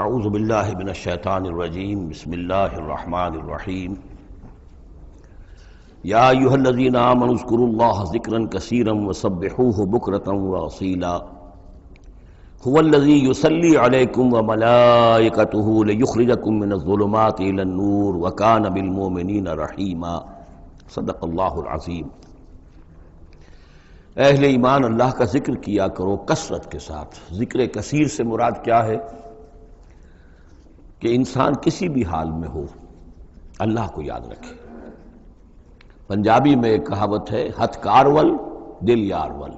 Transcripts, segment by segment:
اعوذ باللہ من الشیطان الرجیم بسم اللہ الرحمن الرحیم یا ایھا الذین آمنوا اذکروا اللہ ذکرا کثیرا وسبحوہ بکرۃ واصیلا هو الذی یصلی علیکم وملائکتہ لیخرجکم من الظلمات الی النور وکان بالمؤمنین رحیما۔ صدق اللہ العظیم۔ اہل ایمان اللہ کا ذکر کیا کرو کثرت کے ساتھ۔ ذکر کثیر سے مراد کیا ہے؟ کہ انسان کسی بھی حال میں ہو اللہ کو یاد رکھے۔ پنجابی میں ایک کہاوت ہے، ہتھ کارول دل یارول۔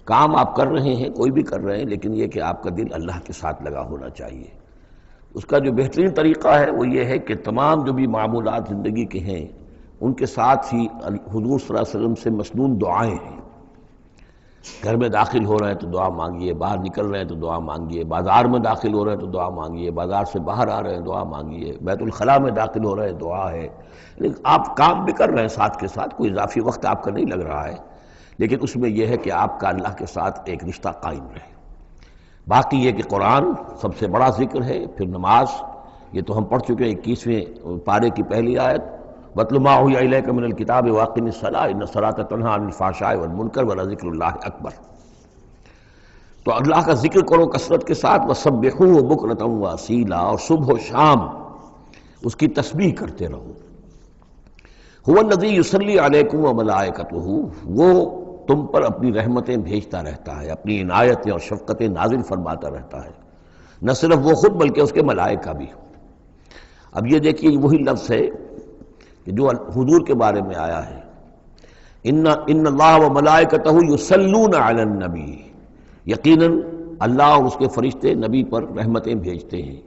کام آپ کر رہے ہیں، کوئی بھی کر رہے ہیں، لیکن یہ کہ آپ کا دل اللہ کے ساتھ لگا ہونا چاہیے۔ اس کا جو بہترین طریقہ ہے وہ یہ ہے کہ تمام جو بھی معمولات زندگی کے ہیں ان کے ساتھ ہی حضور صلی اللہ علیہ وسلم سے مسنون دعائیں ہیں۔ گھر میں داخل ہو رہے ہیں تو دعا مانگیے، باہر نکل رہے ہیں تو دعا مانگیے، بازار میں داخل ہو رہے ہیں تو دعا مانگیے، بازار سے باہر آ رہے ہیں دعا مانگیے، بیت الخلاء میں داخل ہو رہے ہیں دعا ہے۔ لیکن آپ کام بھی کر رہے ہیں ساتھ کے ساتھ، کوئی اضافی وقت آپ کا نہیں لگ رہا ہے، لیکن اس میں یہ ہے کہ آپ کا اللہ کے ساتھ ایک رشتہ قائم رہے۔ باقی یہ کہ قرآن سب سے بڑا ذکر ہے، پھر نماز، یہ تو ہم پڑھ چکے ہیں 21ویں پارے کی پہلی آیت، وَاتْلُ مَا أُوحِيَ إِلَيْكَ مِنَ الْكِتَابِ وَأَقِمِ الصَّلَاةَ إِنَّ الصَّلَاةَ تَنْهَىٰ عَنِ الْفَحْشَاءِ وَالْمُنكَرِ وَلَذِكْرُ اللَّهِ أَكْبَرُ۔ تو اللہ کا ذکر کرو کثرت کے ساتھ، وَسَبِّحُوهُ بُكْرَةً وَأَصِيلًا، اور صبح و شام اس کی تسبیح کرتے رہو۔ هُوَ الَّذِي يُصَلِّي عَلَيْكُمْ وَمَلَائِكَتُهُ، وہ تم پر اپنی رحمتیں بھیجتا رہتا ہے، اپنی عنایتیں اور شفقتیں نازل فرماتا رہتا ہے، نہ صرف وہ خود بلکہ اس کے ملائکہ بھی۔ اب یہ دیکھیے وہی لفظ ہے کہ جو حضور کے بارے میں آیا ہے، ان اللہ و ملائکتہ یصلون علی النبی، یقیناً اللہ اور اس کے فرشتے نبی پر رحمتیں بھیجتے ہیں۔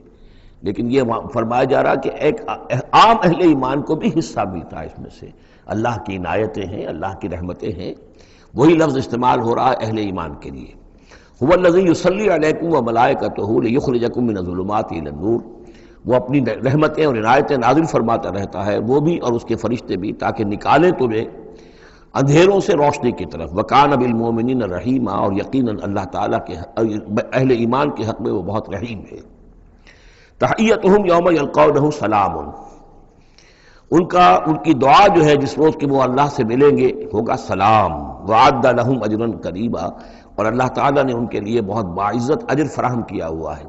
لیکن یہ فرمایا جا رہا کہ ایک عام اہل ایمان کو بھی حصہ ملتا ہے اس میں سے، اللہ کی عنایتیں ہیں، اللہ کی رحمتیں ہیں۔ وہی لفظ استعمال ہو رہا ہے اہل ایمان کے لیے۔ هو الذی یصلی علیکم وملائکتہ لیخرجکم من الظلمات الی النور، وہ اپنی رحمتیں اور عنایتیں نازل فرماتا رہتا ہے، وہ بھی اور اس کے فرشتے بھی، تاکہ نکالیں تمہیں اندھیروں سے روشنی کی طرف۔ وَكَانَ بِالْمُؤْمِنِينَ رَحِيمًا، اور یقیناً اللہ تعالیٰ کے اہل ایمان کے حق میں وہ بہت رحیم ہے۔ تحیتہم یوم یلقونہ سلام، ان کی دعا جو ہے جس روز کہ وہ اللہ سے ملیں گے ہوگا سلام۔ وَأَعَدَّ لَهُمْ أَجْرًا قَرِيبًا، اور اللہ تعالیٰ نے ان کے لیے بہت باعزت اجر فراہم کیا ہوا ہے۔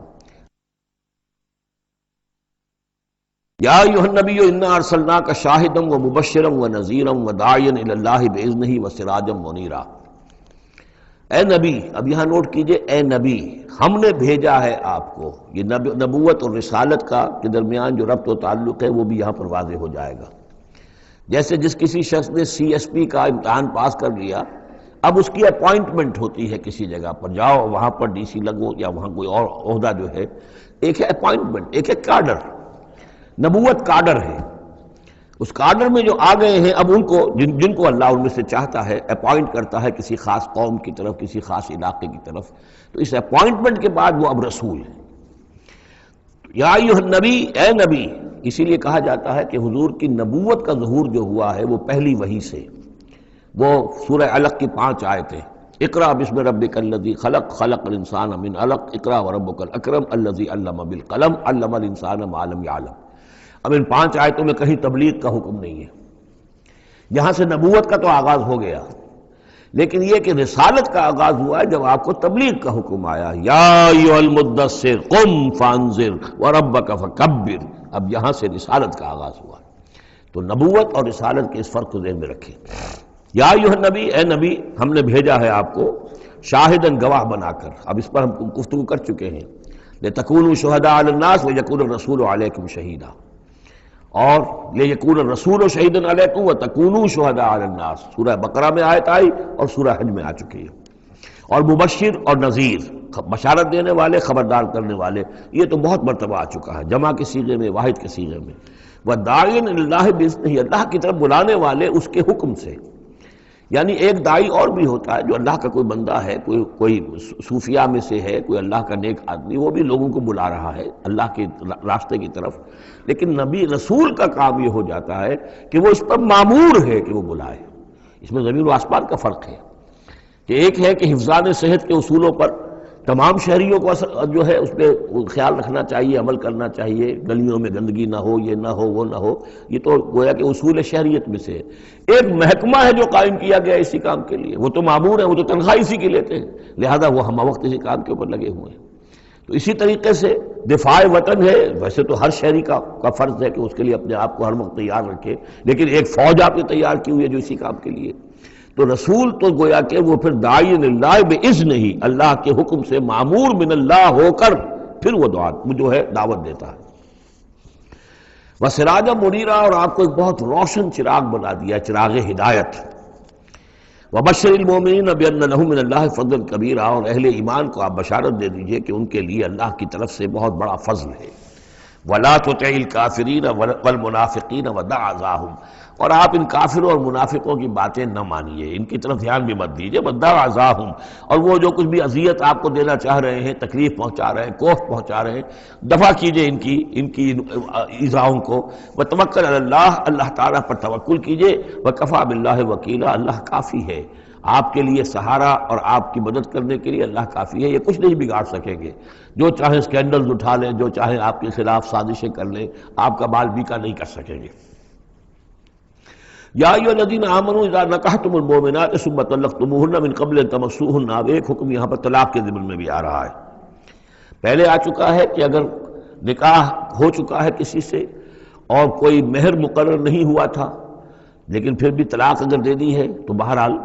یا ایھا النبی انا ارسلناک شاہدا ومبشرا ونذیرا وداعیا الی اللہ باذنہ وسراجا منیرا۔ اے نبی، اب یہاں نوٹ کیجئے، اے نبی، ہم نے بھیجا ہے آپ کو۔ یہ نبوت اور رسالت کا کے درمیان جو ربط و تعلق ہے وہ بھی یہاں پر واضح ہو جائے گا۔ جیسے جس کسی شخص نے CSP کا امتحان پاس کر لیا، اب اس کی اپوائنٹمنٹ ہوتی ہے کسی جگہ پر، جاؤ وہاں پر DC لگو، یا وہاں کوئی اور عہدہ جو ہے، ایک ہے اپوائنٹمنٹ، ایک ہے کاڈر۔ نبوت کاڈر ہے، اس کاڈر میں جو آ گئے ہیں اب ان کو جن کو اللہ ان میں سے چاہتا ہے اپوائنٹ کرتا ہے کسی خاص قوم کی طرف، کسی خاص علاقے کی طرف، تو اس اپوائنٹمنٹ کے بعد وہ اب رسول ہے۔ یا ایھا النبی، اے نبی، اسی لیے کہا جاتا ہے کہ حضور کی نبوت کا ظہور جو ہوا ہے وہ پہلی وحی سے۔ وہ سورہ علق کی 5 آیتیں، اقرأ بسم ربک الذی خلق، خلق الانسان من علق، اقرأ وربک الاکرم الذی علم بالقلم، علم الانسان ما لم یعلم۔ اب ان 5 آیتوں میں کہیں تبلیغ کا حکم نہیں ہے، یہاں سے نبوت کا تو آغاز ہو گیا، لیکن یہ کہ رسالت کا آغاز ہوا ہے جب آپ کو تبلیغ کا حکم آیا، یا ایھا المدثر قم فانذر وربک فکبر۔ اب یہاں سے رسالت کا آغاز ہوا، تو نبوت اور رسالت کے اس فرق کو ذہن میں رکھیں۔ یا ایھا النبی، اے نبی، ہم نے بھیجا ہے آپ کو شاہداً گواہ بنا کر۔ اب اس پر ہم گفتگو کر چکے ہیں، لتکونوا شہداء علی الناس ویکون الرسول علیکم شہیدا، اور لیکون الرسول شہیدا علیکم وتکونوا شہداء علی الناس، سورہ بقرہ میں آیت آئی اور سورہ حج میں آ چکی ہے۔ اور مبشر اور نذیر، بشارت دینے والے، خبردار کرنے والے، یہ تو بہت مرتبہ آ چکا ہے، جمع کے صیغے میں، واحد کے صیغے میں۔ وَدَاعِيًا إِلَى اللَّهِ بِإِذْنِهِ، اللہ کی طرف بلانے والے اس کے حکم سے۔ یعنی ایک داعی اور بھی ہوتا ہے جو اللہ کا کوئی بندہ ہے، کوئی صوفیاء میں سے ہے، کوئی اللہ کا نیک آدمی، وہ بھی لوگوں کو بلا رہا ہے اللہ کے راستے کی طرف، لیکن نبی رسول کا کام یہ ہو جاتا ہے کہ وہ اس پر مامور ہے کہ وہ بلائے۔ اس میں زمین و آسمان کا فرق ہے، کہ ایک ہے کہ حفظان صحت کے اصولوں پر تمام شہریوں کو جو ہے اس پہ خیال رکھنا چاہیے، عمل کرنا چاہیے، گلیوں میں گندگی نہ ہو، یہ نہ ہو، وہ نہ ہو، یہ تو گویا کہ اصول شہریت میں سے ہے۔ ایک محکمہ ہے جو قائم کیا گیا اسی کام کے لیے، وہ تو مامور ہیں، وہ تو تنخواہ اسی کی لیتے ہیں، لہذا وہ ہم وقت اسی کام کے اوپر لگے ہوئے ہیں۔ تو اسی طریقے سے دفاع وطن ہے، ویسے تو ہر شہری کا فرض ہے کہ اس کے لیے اپنے آپ کو ہر وقت تیار رکھے، لیکن ایک فوج آپ نے تیار کی ہوئی ہے جو اسی کام کے لیے۔ تو رسول تو گویا کہ وہ پھر داعی اللہ باذنہ ہی، اللہ کے حکم سے مامور من اللہ ہو کر پھر وہ جو ہے دعوت دیتا ہے۔ وسراجا منیرا، اور آپ کو ایک بہت روشن چراغ بنا دیا، چراغ ہدایت۔ وبشر المومنین بان لهم من اللہ فضل کبیرا، اور اہل ایمان کو آپ بشارت دے دیجئے کہ ان کے لیے اللہ کی طرف سے بہت بڑا فضل ہے۔ ولا تطع الکافرین والمنافقین ودع اذاہم، اور آپ ان کافروں اور منافقوں کی باتیں نہ مانیے، ان کی طرف دھیان بھی مت دیجیے۔ ودع اذاہم، اور وہ جو کچھ بھی اذیت آپ کو دینا چاہ رہے ہیں، تکلیف پہنچا رہے ہیں، کوفت پہنچا رہے ہیں، دفع کیجیے ان کی ایذاؤں کو۔ وتوکل علی اللہ، اللہ تعالیٰ پر توکل کیجیے۔ وکفیٰ باللہ وکیلا، اللہ کافی ہے آپ کے لیے سہارا، اور آپ کی مدد کرنے کے لیے اللہ کافی ہے۔ یہ کچھ نہیں بگاڑ سکیں گے، جو چاہیں اسکینڈلز اٹھا لیں، جو چاہیں آپ کے خلاف سازشیں کر لیں، آپ کا بال بیکا نہیں کر سکیں گے۔ یا ایھا الذین آمنوا اذا نکحتم المؤمنات ثم طلقتموہن من قبل ان تمسوہن، اب ایک حکم یہاں پر طلاق کے ضمن میں بھی آ رہا ہے۔ پہلے آ چکا ہے کہ اگر نکاح ہو چکا ہے کسی سے اور کوئی مہر مقرر نہیں ہوا تھا، لیکن پھر بھی طلاق اگر دے دی ہے تو بہرحال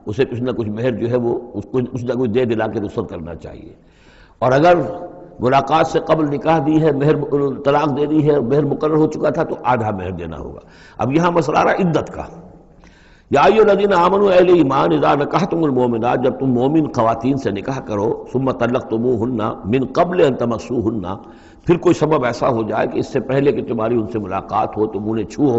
اسے کچھ نہ کچھ مہر جو ہے وہ اس کو کچھ نہ کچھ دے دلا کے رخصت کرنا چاہیے۔ اور اگر ملاقات سے قبل نکاح دی ہے، مہر طلاق دے دی ہے، مہر مقرر ہو چکا تھا تو آدھا مہر دینا ہوگا۔ اب یہاں مسئلہ آ رہا ہے عدت کا۔ یا ایھا الذین آمنوا، اہل ایمان، اذا نکحتم المؤمنات، جب تم مومن خواتین سے نکاح کرو، ثم طلقتموہن من قبل ان تمسوہن، پھر کوئی سبب ایسا ہو جائے کہ اس سے پہلے کہ تمہاری ان سے ملاقات ہو، تم انہیں چھو،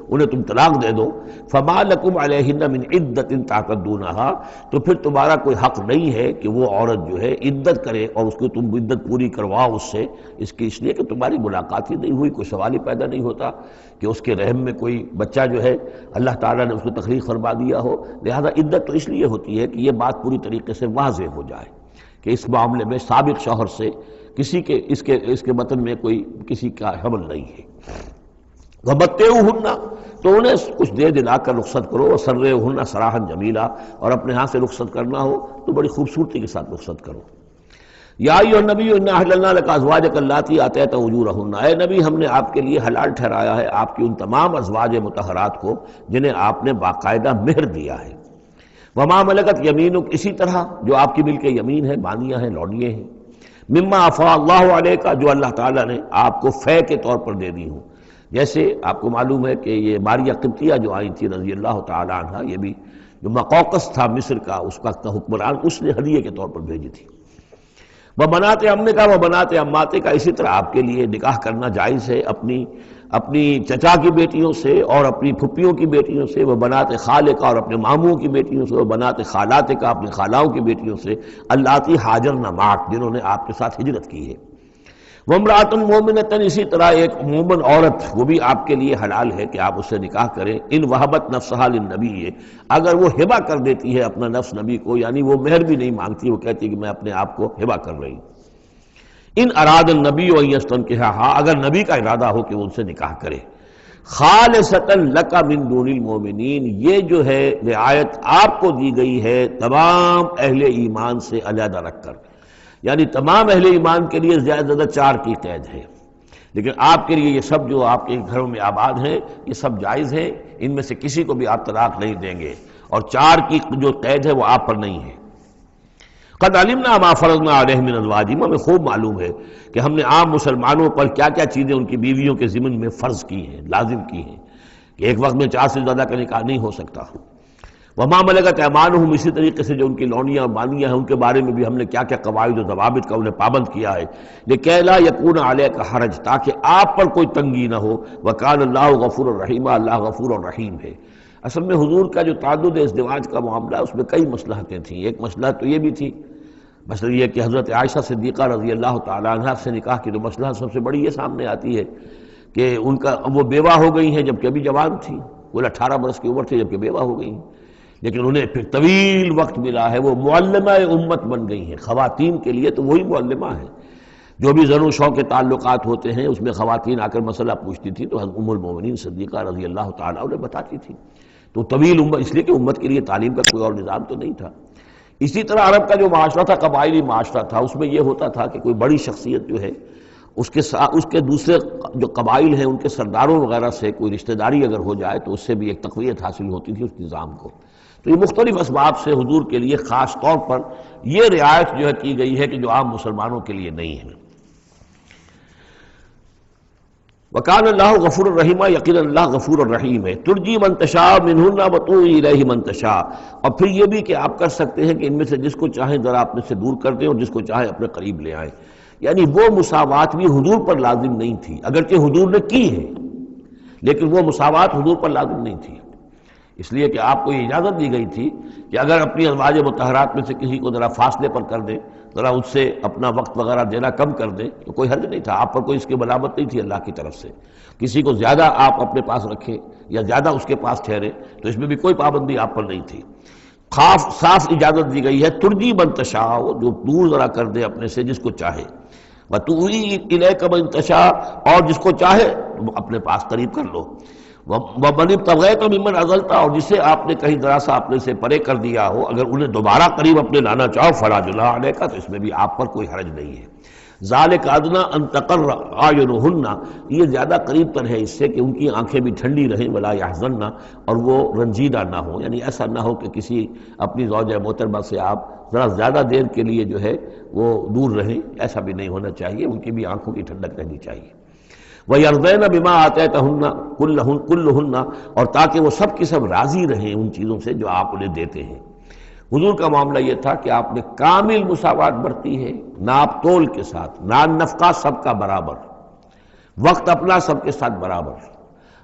انہیں تم طلاق دے دو، فما لکم علیہن من عدت تعتدونہا، تو پھر تمہارا کوئی حق نہیں ہے کہ وہ عورت جو ہے عدت کرے اور اس کو تم عدت پوری کرواؤ اس لیے کہ تمہاری ملاقات ہی نہیں ہوئی، کوئی سوال ہی پیدا نہیں ہوتا کہ اس کے رحم میں کوئی بچہ جو ہے اللہ تعالیٰ نے اس کو تخلیق فرما دیا ہو۔ لہذا عدت تو اس لیے ہوتی ہے کہ یہ بات پوری طریقے سے واضح ہو جائے کہ اس معاملے میں سابق شوہر سے کسی کے اس کے وطن میں کوئی کسی کا حمل نہیں ہے۔ وَمَتِّعُوهُنَّ، تو انہیں کچھ دے دلا کر رخصت کرو، وَسَرِّحُوهُنَّ سَرَاحًا جَمِيلًا، اور اپنے ہاں سے رخصت کرنا ہو تو بڑی خوبصورتی کے ساتھ رخصت کرو۔ یا ایھا النبی انا احللنا لک ازواجک اللاتی آتیت اجورہن، اے نبی ہم نے آپ کے لیے حلال ٹھہرایا ہے آپ کی ان تمام ازواج مطہرات کو جنہیں آپ نے باقاعدہ مہر دیا ہے۔ وما ملکت یمینک، اسی طرح جو آپ کی ملک یمین ہے، بانیاں ہیں، لونڈیے ہیں۔ مما افاء اللہ علیک، جو اللہ تعالیٰ نے آپ کو فے کے طور پر دے دی ہوں، جیسے آپ کو معلوم ہے کہ یہ ماریہ قبطیہ جو آئی تھی رضی اللہ تعالیٰ عنہ، یہ بھی جو مقوقس تھا مصر کا اس وقت کا حکمران، اس نے ہدیے کے طور پر بھیجی تھی۔ وہ بنات امنے کا، وہ بنات اماتے کا، اسی طرح آپ کے لیے نکاح کرنا جائز ہے اپنی چچا کی بیٹیوں سے اور اپنی پھپھیوں کی بیٹیوں سے، وہ بنات خالے کا، اور اپنے ماموں کی بیٹیوں سے، وہ بنات خالات کا، اپنی خالاؤں کی بیٹیوں سے، اللاتی ہاجرن معک، جنہوں نے آپ کے ساتھ ہجرت کی ہے۔ وامرأۃ مومنۃ، اسی طرح ایک مومن عورت وہ بھی آپ کے لیے حلال ہے کہ آپ اس سے نکاح کریں۔ ان وہبت نفسہا للنبی، اگر وہ ہبہ کر دیتی ہے اپنا نفس نبی کو، یعنی وہ مہر بھی نہیں مانگتی، وہ کہتی ہے کہ میں اپنے آپ کو ہبہ کر رہی ہوں۔ ان اراد النبی ان یستنکحھا، اگر نبی کا ارادہ ہو کہ وہ ان سے نکاح کرے۔ خالصۃ لک من دون المؤمنین، یہ جو ہے رعایت آپ کو دی گئی ہے تمام اہل ایمان سے علیحدہ رکھ کر، یعنی تمام اہل ایمان کے لیے زیادہ زیادہ 4 کی قید ہے، لیکن آپ کے لیے یہ سب جو آپ کے گھروں میں آباد ہیں یہ سب جائز ہے، ان میں سے کسی کو بھی آپ طلاق نہیں دیں گے، اور 4 کی جو قید ہے وہ آپ پر نہیں ہے۔ قد علمنا ما فرضنا علیہم من ازواجہم، ہمیں خوب معلوم ہے کہ ہم نے عام مسلمانوں پر کیا کیا چیزیں ان کی بیویوں کے ضمن میں فرض کی ہیں، لازم کی ہیں، کہ ایک وقت میں 4 سے زیادہ کا نکاح نہیں ہو سکتا۔ وما ملکت ایمانہم، اسی طریقے سے جو ان کی لونیاں اور بانیاں ہیں ان کے بارے میں بھی ہم نے کیا کیا قواعد و ضوابط کا انہیں پابند کیا ہے، لکہ لا یکون علیک حرج، تاکہ آپ پر کوئی تنگی نہ ہو۔ وکان اللہ غفور الرحیم، اللہ غفور الرحیم ہے۔ اصل میں حضور کا جو تعدد ازدواج کا معاملہ اس میں کئی مصلحتیں تھیں۔ ایک مسئلہ تو یہ بھی تھی، مسئلہ یہ کہ حضرت عائشہ صدیقہ رضی اللہ تعالیٰ عنہ سے نکاح کی تو مسئلہ سب سے بڑی یہ سامنے آتی ہے کہ ان کا وہ بیوہ ہو گئی ہیں جبکہ ابھی جوان تھی، وہ 18 برس کی عمر تھی جبکہ بیوہ ہو گئی ہیں، لیکن انہیں پھر طویل وقت ملا ہے، وہ معلمہ امت بن گئی ہیں۔ خواتین کے لیے تو وہی معلمہ ہے۔ جو بھی زر و شو کے تعلقات ہوتے ہیں اس میں خواتین آ کر مسئلہ پوچھتی تھی تو ام المومنین صدیقہ رضی اللہ تعالیٰ انہیں بتاتی تھی۔ تو طویل امت، اس لیے کہ امت کے لیے تعلیم کا کوئی اور نظام تو نہیں تھا۔ اسی طرح عرب کا جو معاشرہ تھا قبائلی معاشرہ تھا، اس میں یہ ہوتا تھا کہ کوئی بڑی شخصیت جو ہے اس کے دوسرے جو قبائل ہیں ان کے سرداروں وغیرہ سے کوئی رشتہ داری اگر ہو جائے تو اس سے بھی ایک تقویت حاصل ہوتی تھی اس نظام کو۔ تو یہ مختلف اسباب سے حضور کے لیے خاص طور پر یہ رعایت جو ہے کی گئی ہے کہ جو عام مسلمانوں کے لیے نہیں ہے۔ وَكَانَ اللَّهُ غَفُورًا رَحِيمًا، یقینا اللہ غفور الرحیم ہے۔ ترجی من تشاء مِنْهُنَّ وَتُؤْوِي إِلَيْهِ مَن تشاء، اور پھر یہ بھی کہ آپ کر سکتے ہیں کہ ان میں سے جس کو چاہیں ذرا اپنے سے دور کر دیں اور جس کو چاہیں اپنے قریب لے آئیں۔ یعنی وہ مساوات بھی حضور پر لازم نہیں تھی، اگرچہ حضور نے کی ہے لیکن وہ مساوات حضور پر لازم نہیں تھی، اس لیے کہ آپ کو یہ اجازت دی گئی تھی کہ اگر اپنی ازواج مطہرات میں سے کسی کو ذرا فاصلے پر کر دیں، ذرا اس سے اپنا وقت وغیرہ دینا کم کر دیں تو کوئی حرج نہیں تھا، آپ پر کوئی اس کی ملامت نہیں تھی اللہ کی طرف سے۔ کسی کو زیادہ آپ اپنے پاس رکھیں یا زیادہ اس کے پاس ٹھہرے تو اس میں بھی کوئی پابندی آپ پر نہیں تھی۔ صاف اجازت دی گئی ہے، ترجی من تشاء، جو دور ذرا کر دے اپنے سے جس کو چاہے، وَتُؤْوِي إِلَيْكَ مَن تشاء، اور جس کو چاہے اپنے پاس قریب کر لو، وَمَنِ ابْتَغَيْتَ مِمَّنْ عَزَلْتَ، اور جسے آپ نے کہیں ذرا سا اپنے سے پرے کر دیا ہو اگر انہیں دوبارہ قریب اپنے لانا چاہو فَلَا جُنَاحَ عَلَيْكَ، تو اس میں بھی آپ پر کوئی حرج نہیں ہے۔ ذَلِكَ أَدْنَىٰ أَن تَقَرَّ أَعْيُنُهُنَّ، یہ زیادہ قریب تر ہے اس سے کہ ان کی آنکھیں بھی ٹھنڈی رہیں، وَلَا يَحْزَنَّ، اور وہ رنجیدہ نہ ہوں، یعنی ایسا نہ ہو کہ کسی اپنی زوجہ محترمہ سے آپ ذرا زیادہ دیر کے لیے جو ہے وہ دور رہیں، ایسا بھی نہیں ہونا چاہیے، ان کی بھی آنکھوں کی ٹھنڈک رہنی چاہیے۔ وَيَرْضَيْنَ بِمَا آتَيْتَهُنَّ كُلَّهُنَّ، اور تاکہ وہ سب کی سب راضی رہیں ان چیزوں سے جو آپ انہیں دیتے ہیں۔ حضور کا معاملہ یہ تھا کہ آپ نے کامل مساوات برتی ہے، ناپ تول کے ساتھ، نان نفقہ سب کا برابر، وقت اپنا سب کے ساتھ برابر،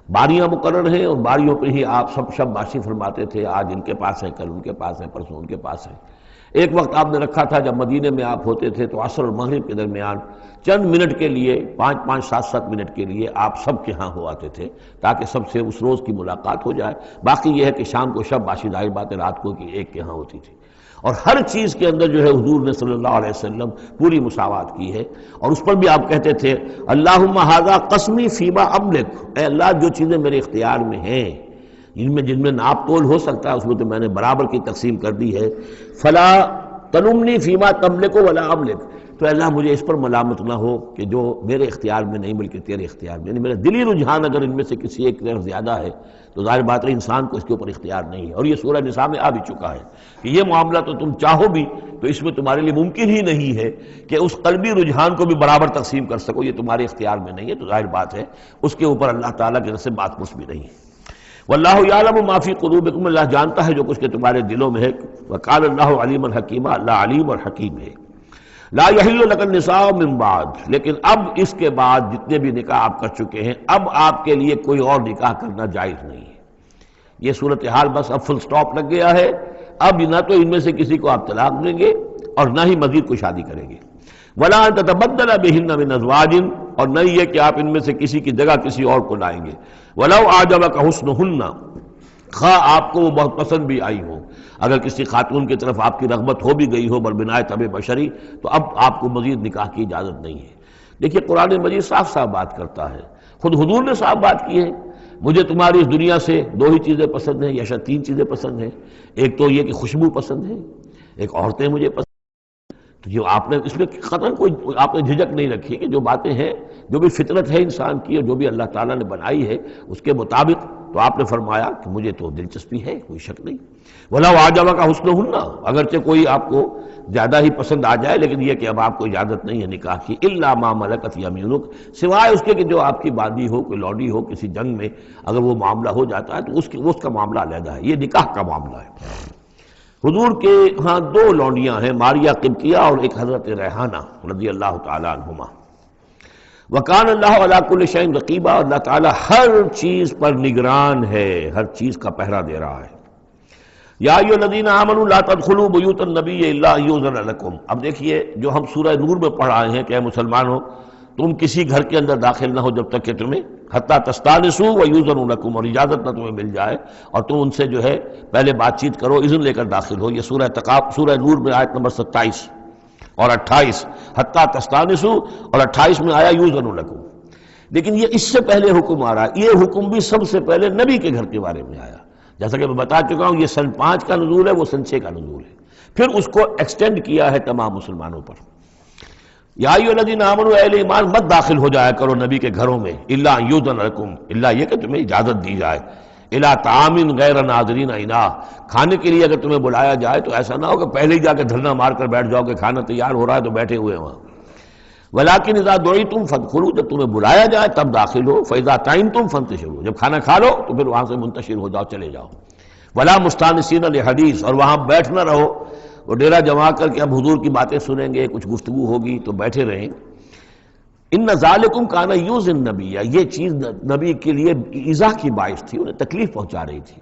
باریاں مقرر ہیں اور باریوں پہ ہی آپ سب شب باشی فرماتے تھے، آج ان کے پاس ہے، کل ان کے پاس ہے، پرسوں ان کے پاس ہے۔ ایک وقت آپ نے رکھا تھا جب مدینے میں آپ ہوتے تھے تو عصر اور مغرب کے درمیان چند منٹ کے لیے، 5-5 7-7 منٹ کے لیے آپ سب کے ہاں ہو آتے تھے تاکہ سب سے اس روز کی ملاقات ہو جائے۔ باقی یہ ہے کہ شام کو شب باشی، ظاہر بات ہے رات کو کہ ایک کے ہاں ہوتی تھی، اور ہر چیز کے اندر جو ہے حضور نے صلی اللہ علیہ وسلم پوری مساوات کی ہے، اور اس پر بھی آپ کہتے تھے اللہم ھذا قسمی فیما املک، اے اللہ جو چیزیں میرے اختیار میں ہیں، جن میں ناپ تول ہو سکتا ہے اس میں تو میں نے برابر کی تقسیم کر دی ہے، فلا تلمنی فیما تملک ولا املک، تو اللہ مجھے اس پر ملامت نہ ہو کہ جو میرے اختیار میں نہیں بلکہ تیرے اختیار میں، یعنی میرا دلی رجحان اگر ان میں سے کسی ایک طرف زیادہ ہے تو ظاہر بات ہے انسان کو اس کے اوپر اختیار نہیں ہے، اور یہ سورہ نساء میں آ بھی چکا ہے کہ یہ معاملہ تو تم چاہو بھی تو اس میں تمہارے لیے ممکن ہی نہیں ہے کہ اس قلبی رجحان کو بھی برابر تقسیم کر سکو، یہ تمہارے اختیار میں نہیں ہے، تو ظاہر بات ہے اس کے اوپر اللہ تعالیٰ کی طرف سے بات کچھ بھی نہیں ہے۔ واللہ یعلم ما فی قلوبکم، اللہ جانتا ہے جو کچھ کہ تمہارے دلوں میں ہے، وقال اللہ علیما حکیما، اللہ علیم اور حکیم ہے۔ لا یحل لک النساء من بعد، لیکن اب اس کے بعد جتنے بھی نکاح آپ کر چکے ہیں اب آپ کے لیے کوئی اور نکاح کرنا جائز نہیں ہے۔ یہ صورتحال بس اب فل سٹاپ لگ گیا ہے، اب نہ تو ان میں سے کسی کو آپ طلاق دیں گے اور نہ ہی مزید کوئی شادی کریں گے۔ ولا ان تتبدل بہن من ازواج، اور نہیں یہ کہ آپ ان میں سے کسی کی جگہ کسی اور کو لائیں گے۔ ولو اعجبک حسنہن، خواہ آپ کو وہ بہت پسند بھی آئی ہو، اگر کسی خاتون کی طرف آپ کی رغبت ہو بھی گئی ہو بربنائے طبع بشری، تو اب آپ کو مزید نکاح کی اجازت نہیں ہے۔ دیکھیے قرآن مجید صاف صاف بات کرتا ہے، خود حضور نے صاف بات کی ہے، مجھے تمہاری اس دنیا سے 2 ہی چیزیں پسند ہیں یا شاید 3 چیزیں پسند ہیں، ایک تو یہ کہ خوشبو پسند ہے، ایک عورتیں مجھے پسند۔ تو جو آپ نے اس میں قطعاً کوئی آپ نے جھجک نہیں رکھی کہ جو باتیں ہیں، جو بھی فطرت ہے انسان کی اور جو بھی اللہ تعالیٰ نے بنائی ہے اس کے مطابق، تو آپ نے فرمایا کہ مجھے تو دلچسپی ہے، کوئی شک نہیں۔ وَلَوْ أَعْجَبَكَ حُسْنُهُنَّ، اگرچہ کوئی آپ کو زیادہ ہی پسند آ جائے لیکن یہ کہ اب آپ کو اجازت نہیں ہے نکاح کی، إِلَّا مَا مَلَكَتْ يَمِينُكَ، سوائے اس کے کہ جو آپ کی باندھی ہو، کوئی لوڈی ہو، کسی جنگ میں اگر وہ معاملہ ہو جاتا ہے تو اس کا معاملہ علیحدہ ہے، یہ نکاح کا معاملہ ہے۔ حضور کے ہاں 2 لونڈیاں ہیں، ماریہ قبطیہ اور ایک حضرت ریحانہ رضی اللہ تعالیٰ عنہما۔ وَكَانَ اللَّهُ عَلَىٰ كُلِّ شَيْءٍ رَقِيبًا، اللہ تعالیٰ ہر چیز پر نگران ہے، ہر چیز کا پہرا دے رہا ہے۔ یا ایھا الذین آمنوا لا تدخلوا بیوت النبی الا ان یؤذن لکم، اب دیکھیے جو ہم سورہ نور میں پڑھ آئے ہیں کہ اے مسلمانوں تم کسی گھر کے اندر داخل نہ ہو جب تک کہ تمہیں حتیٰ تستانسوا ویؤذن لکم، اور اجازت نہ تمہیں مل جائے اور تم ان سے جو ہے پہلے بات چیت کرو، اذن لے کر داخل ہو۔ یہ سورہ نور میں آیت نمبر 27 اور 28، حتیٰ تستانسوا، اور 28 میں آیا یؤذن لکم۔ لیکن یہ اس سے پہلے حکم آ رہا ہے، یہ حکم بھی سب سے پہلے نبی کے گھر کے بارے میں آیا، جیسا کہ میں بتا چکا ہوں یہ سن 5 کا نزول ہے، وہ سن 6 کا نزول ہے، پھر اس کو ایکسٹینڈ کیا ہے تمام مسلمانوں پر۔ یا ایھا الذین آمنوا، اہل ایمان مت داخل ہو جایا کرو نبی کے گھروں میں، الا ان یؤذن لکم، الا یہ کہ تمہیں اجازت دی جائے، الی طعام غیر ناظرین اناہ، کھانے کے لیے اگر تمہیں بلایا جائے تو ایسا نہ ہو کہ پہلے ہی جا کے دھرنا مار کر بیٹھ جاؤ کہ کھانا تیار ہو رہا ہے تو بیٹھے ہوئے وہاں۔ ولیکن اذا دعیتم فادخلوا، جب تمہیں بلایا جائے تب داخل ہو، فاذا طعمتم فانتشروا، جب کھانا کھا لو تو پھر وہاں سے منتشر ہو جاؤ، چلے جاؤ۔ ولا مستانسین لحدیث، اور وہاں بیٹھ نہ رہو وہ ڈیرا جما کر کے اب حضور کی باتیں سنیں گے، کچھ گفتگو ہوگی تو بیٹھے رہیں۔ ان ذالکم کان یؤذی النبی، یہ چیز نبی کے لیے ایذا کی باعث تھی، انہیں تکلیف پہنچا رہی تھی۔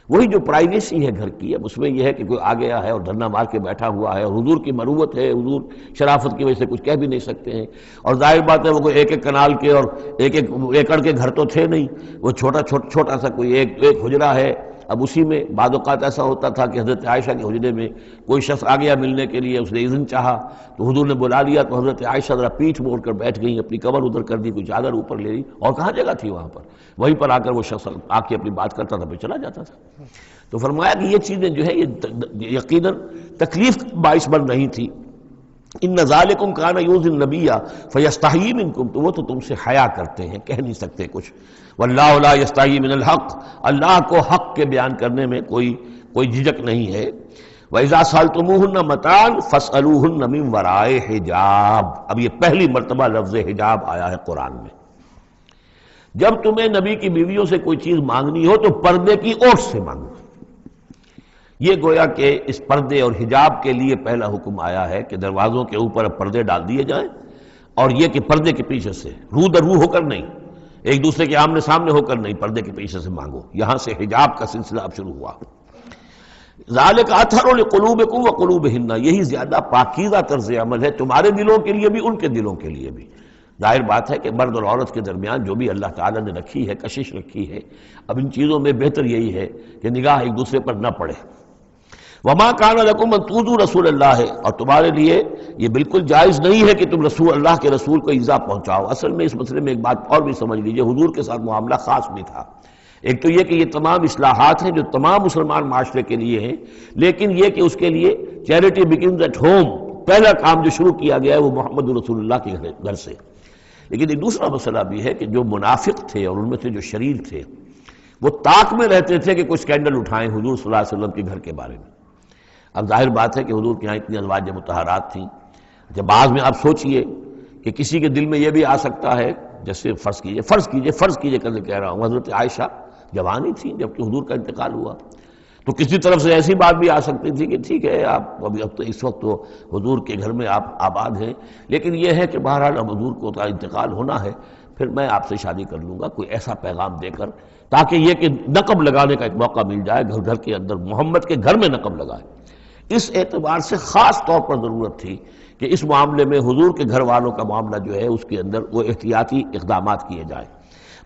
وہی جو پرائیویسی ہے گھر کی، اب اس میں یہ ہے کہ کوئی آ گیا ہے اور دھرنا مار کے بیٹھا ہوا ہے، اور حضور کی مروت ہے، حضور شرافت کی وجہ سے کچھ کہہ بھی نہیں سکتے ہیں، اور ظاہر بات ہے وہ کوئی ایک کنال کے اور ایک ایکڑ کے گھر تو تھے نہیں، وہ چھوٹا سا کوئی ایک حجرہ ہے۔ اب اسی میں بعض اوقات ایسا ہوتا تھا کہ حضرت عائشہ کے حجرے میں کوئی شخص آ گیا ملنے کے لیے، اس نے اذن چاہا تو حضور نے بلا لیا، تو حضرت عائشہ ذرا پیٹھ موڑ کر بیٹھ گئی، اپنی کمر ادھر کر دی، کوئی چادر اوپر لے لی، اور کہاں جگہ تھی وہاں پر، وہیں پر آ کر وہ شخص آ کے اپنی بات کرتا تھا پھر چلا جاتا تھا۔ تو فرمایا کہ یہ چیزیں جو ہے یہ یقیناً تکلیف باعث بن رہی تھی۔ ان ذالکم کان یؤذی النبی فیستحیی منکم، تو وہ تو تم سے حیا کرتے ہیں، کہہ نہیں سکتے کچھ۔ واللہ لا یستحیی من الحق، اللہ کو حق کے بیان کرنے میں کوئی جھجک نہیں ہے۔ وَإِذَا سَأَلْتُمُوهُنَّ مَتَاعًا فَاسْأَلُوهُنَّ مِنْ وَرَاءِ حِجَاب، اب یہ پہلی مرتبہ لفظ حجاب آیا ہے قرآن میں۔ جب تمہیں نبی کی بیویوں سے کوئی چیز مانگنی ہو تو پردے کی اوٹ سے مانگو۔ یہ گویا کہ اس پردے اور حجاب کے لیے پہلا حکم آیا ہے کہ دروازوں کے اوپر پردے ڈال دیے جائیں، اور یہ کہ پردے کے پیچھے سے رو در رو ہو کر نہیں، ایک دوسرے کے آمنے سامنے ہو کر نہیں، پردے کے پیچھے سے مانگو۔ یہاں سے حجاب کا سلسلہ اب شروع ہوا۔ ذالک اطہر لقلوبکم وقلوبہن، یہی زیادہ پاکیزہ طرز عمل ہے تمہارے دلوں کے لیے بھی، ان کے دلوں کے لیے بھی۔ ظاہر بات ہے کہ مرد اور عورت کے درمیان جو بھی اللہ تعالیٰ نے رکھی ہے، کشش رکھی ہے، اب ان چیزوں میں بہتر یہی ہے کہ نگاہ ایک دوسرے پر نہ پڑے۔ وما کان لکم ان تؤذوا رسول اللہ، اور تمہارے لیے یہ بالکل جائز نہیں ہے کہ تم اللہ کے رسول کو ایذا پہنچاؤ۔ اصل میں اس مسئلے میں ایک بات اور بھی سمجھ لیجئے، حضور کے ساتھ معاملہ خاص بھی تھا۔ ایک تو یہ کہ یہ تمام اصلاحات ہیں جو تمام مسلمان معاشرے کے لیے ہیں، لیکن یہ کہ اس کے لیے چیریٹی بگنز ایٹ ہوم، پہلا کام جو شروع کیا گیا ہے وہ محمد رسول اللہ کے گھر سے۔ لیکن ایک دوسرا مسئلہ بھی ہے کہ جو منافق تھے اور ان میں سے جو شریر تھے، وہ طاق میں رہتے تھے کہ کوئی سکینڈل اٹھائیں حضور صلی اللہ علیہ وسلم کے گھر کے بارے میں۔ اب ظاہر بات ہے کہ حضور کے یہاں اتنی ازواج مطہرات تھیں، جب بعض میں آپ سوچئے کہ کسی کے دل میں یہ بھی آ سکتا ہے، جیسے فرض کیجئے کر کہہ رہا ہوں، حضرت عائشہ جوان ہی تھیں جب کہ حضور کا انتقال ہوا، تو کسی طرف سے ایسی بات بھی آ سکتی تھی کہ ٹھیک ہے آپ اب تو اس وقت تو حضور کے گھر میں آپ آباد ہیں، لیکن یہ ہے کہ بہرحال اب حضور کو انتقال ہونا ہے، پھر میں آپ سے شادی کر لوں گا، کوئی ایسا پیغام دے کر، تاکہ یہ کہ نقب لگانے کا ایک موقع مل جائے، گھر کے اندر محمد کے گھر میں نقب لگائے۔ اس اعتبار سے خاص طور پر ضرورت تھی کہ اس معاملے میں حضور کے گھر والوں کا معاملہ جو ہے اس کے اندر وہ احتیاطی اقدامات کیے جائیں۔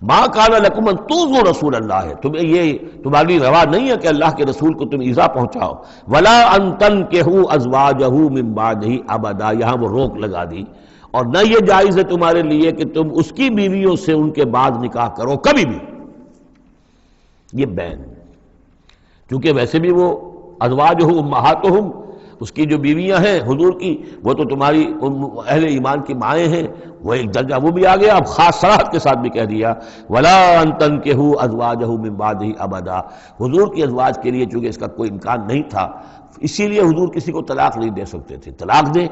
ما کان لکم ان تؤذوا رسول اللہ ہے، تمہیں یہ تمہاری روا نہیں ہے کہ اللہ کے رسول کو تم ایذا پہنچاؤ۔ ولا ان تنکحوا ازواجہ من بعدہ ابدا، یہاں وہ روک لگا دی، اور نہ یہ جائز ہے تمہارے لیے کہ تم اس کی بیویوں سے ان کے بعد نکاح کرو کبھی بھی۔ یہ بین، کیونکہ ویسے بھی وہ ازواجہ امہاتہم، اس کی جو بیویاں ہیں حضور کی، وہ تو تمہاری اہل ایمان کی مائیں ہیں، وہ ایک درجہ وہ بھی آ گیا۔ اب خاص صراحت کے ساتھ بھی کہہ دیا ولا ان تنکحوا ازواجہ من بعدہ ابدا، حضور کی ازواج کے لیے چونکہ اس کا کوئی امکان نہیں تھا، اسی لیے حضور کسی کو طلاق نہیں دے سکتے تھے۔ طلاق دیں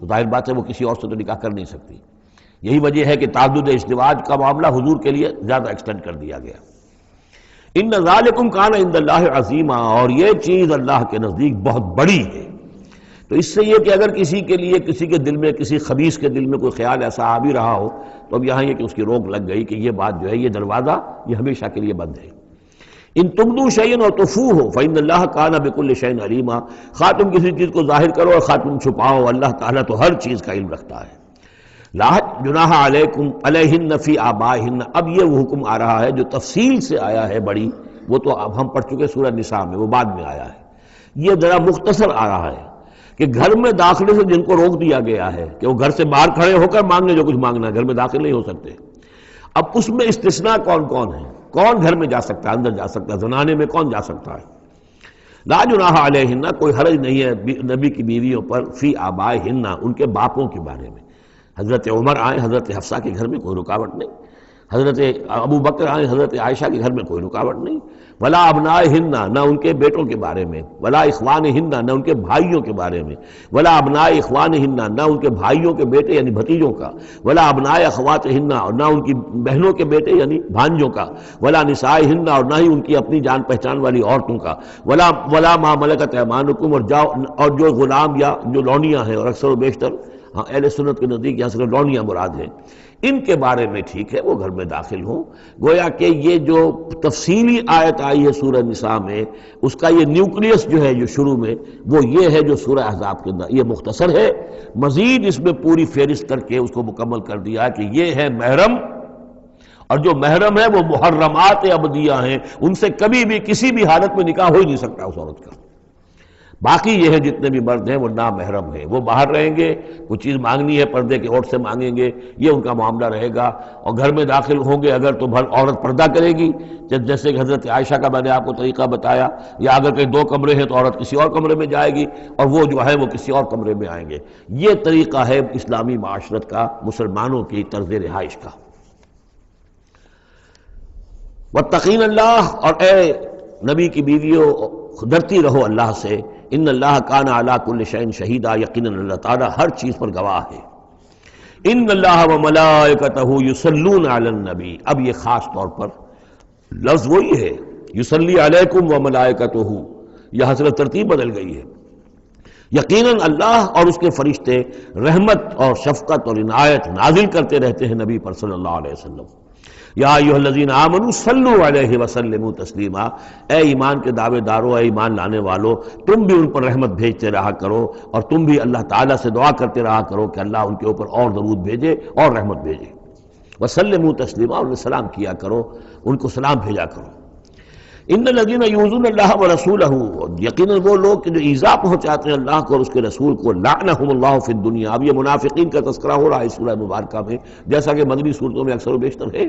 تو ظاہر بات ہے وہ کسی اور سے تو نکاح کر نہیں سکتی۔ یہی وجہ ہے کہ تعدد ازدواج کا معاملہ حضور کے لیے زیادہ ایکسٹینڈ کر دیا گیا۔ ان ذالکم کان عند اللہ عظیما، اور یہ چیز اللہ کے نزدیک بہت بڑی ہے۔ تو اس سے یہ کہ اگر کسی کے لیے کسی کے دل میں، کسی خبیث کے دل میں کوئی خیال ایسا آ بھی رہا ہو تو اب یہاں یہ کہ اس کی روک لگ گئی کہ یہ بات جو ہے، یہ دروازہ یہ ہمیشہ کے لیے بند ہے۔ ان تبدوا شیئا اور تخفوہ فإن اللہ کان بکل شیء علیما، خواہ تم کسی چیز کو ظاہر کرو اور خواہ تم چھپاؤ، اللہ تعالیٰ تو ہر چیز کا علم رکھتا ہے۔ لا جناح علیکم علیہن فی آبائہن، اب یہ وہ حکم آ رہا ہے جو تفصیل سے آیا ہے بڑی، وہ تو اب ہم پڑھ چکے سورہ نساء میں، وہ بعد میں آیا ہے، یہ ذرا مختصر آ رہا ہے کہ گھر میں داخلے سے جن کو روک دیا گیا ہے کہ وہ گھر سے باہر کھڑے ہو کر مانگنے جو کچھ مانگنا ہے، گھر میں داخل نہیں ہو سکتے، اب اس میں استثناء کون کون ہے، کون گھر میں جا سکتا ہے، اندر جا سکتا ہے، زنانے میں کون جا سکتا ہے؟ لا جناح علیہن، کوئی حرج نہیں ہے نبی کی بیویوں پر، فی آبائہن، ان کے باپوں کے بارے میں، حضرت عمر آئیں حضرت حفصہ کے گھر میں کوئی رکاوٹ نہیں، حضرت ابو بکر آئیں حضرت عائشہ کے گھر میں کوئی رکاوٹ نہیں، ولا ابنائہن، نہ ان کے بیٹوں کے بارے میں، ولا اخوانہن، نہ ان کے بھائیوں کے بارے میں، ولا ابناء اخوانہن، نہ ان کے بھائیوں کے بیٹے یعنی بھتیجوں کا، ولا ابناء اخواتہن، اور نہ ان کی بہنوں کے بیٹے یعنی بھانجوں کا، ولا نسائہن، اور نہ ہی ان کی اپنی جان پہچان والی عورتوں کا، ولا ما ملکت ایمانکم، اور جو غلام یا جو لونیاں ہیں، اور اکثر و بیشتر اہل سنت کے نزدیک یہاں صرف لونیاں مراد ہیں، ان کے بارے میں ٹھیک ہے وہ گھر میں داخل ہوں۔ گویا کہ یہ جو تفصیلی آیت آئی ہے سورہ نساء میں، اس کا یہ نیوکلیس جو ہے جو شروع میں، وہ یہ ہے جو سورہ احزاب کے اندر، یہ مختصر ہے، مزید اس میں پوری فہرست کر کے اس کو مکمل کر دیا کہ یہ ہے محرم، اور جو محرم ہے وہ محرمات ابدیہ ہیں، ان سے کبھی بھی کسی بھی حالت میں نکاح ہو ہی نہیں سکتا اس عورت کا۔ باقی یہ ہے جتنے بھی مرد ہیں وہ نامحرم ہیں، وہ باہر رہیں گے، کوئی چیز مانگنی ہے پردے کے اوٹ سے مانگیں گے، یہ ان کا معاملہ رہے گا، اور گھر میں داخل ہوں گے اگر تو عورت پردہ کرے گی، جیسے کہ حضرت عائشہ کا میں نے آپ کو طریقہ بتایا، یا اگر کہیں 2 کمرے ہیں تو عورت کسی اور کمرے میں جائے گی اور وہ جو ہے وہ کسی اور کمرے میں آئیں گے۔ یہ طریقہ ہے اسلامی معاشرت کا، مسلمانوں کی طرز رہائش کا۔ واتقین اللہ، اور اے نبی کی بیویوں ڈرتی رہو اللہ سے، ان اللہ کان علی کل شیء شہیدا، یقیناً اللہ تعالیٰ ہر چیز پر گواہ ہے۔ ان اللہ وملائکتہ یصلون علی النبی، اب یہ خاص طور پر لفظ وہی ہے، یصلی علیکم وملائکتہ، یہاں سے ترتیب بدل گئی ہے۔ یقیناً اللہ اور اس کے فرشتے رحمت اور شفقت اور عنایت نازل کرتے رہتے ہیں نبی پر صلی اللہ علیہ وسلم۔ یا ایھا الذین آمنوا صلوا علیہ وسلموا تسلیما، اے ایمان کے دعوے دارو، اے ایمان لانے والو، تم بھی ان پر رحمت بھیجتے رہا کرو، اور تم بھی اللہ تعالیٰ سے دعا کرتے رہا کرو کہ اللہ ان کے اوپر اور درود بھیجے اور رحمت بھیجے۔ وسلموا تسلیما، اور سلام کیا کرو، ان کو سلام بھیجا کرو۔ ان الذین یؤذون اللہ ورسولہ، یقیناً وہ لوگ کہ جو ایذا پہنچاتے ہیں اللہ کو اور اس کے رسول کو، لعنہم اللہ فی الدنیا، اب یہ منافقین کا تذکرہ ہو رہا ہے سورہ مبارکہ میں، جیسا کہ مدنی صورتوں میں اکثر و بیشتر ہے۔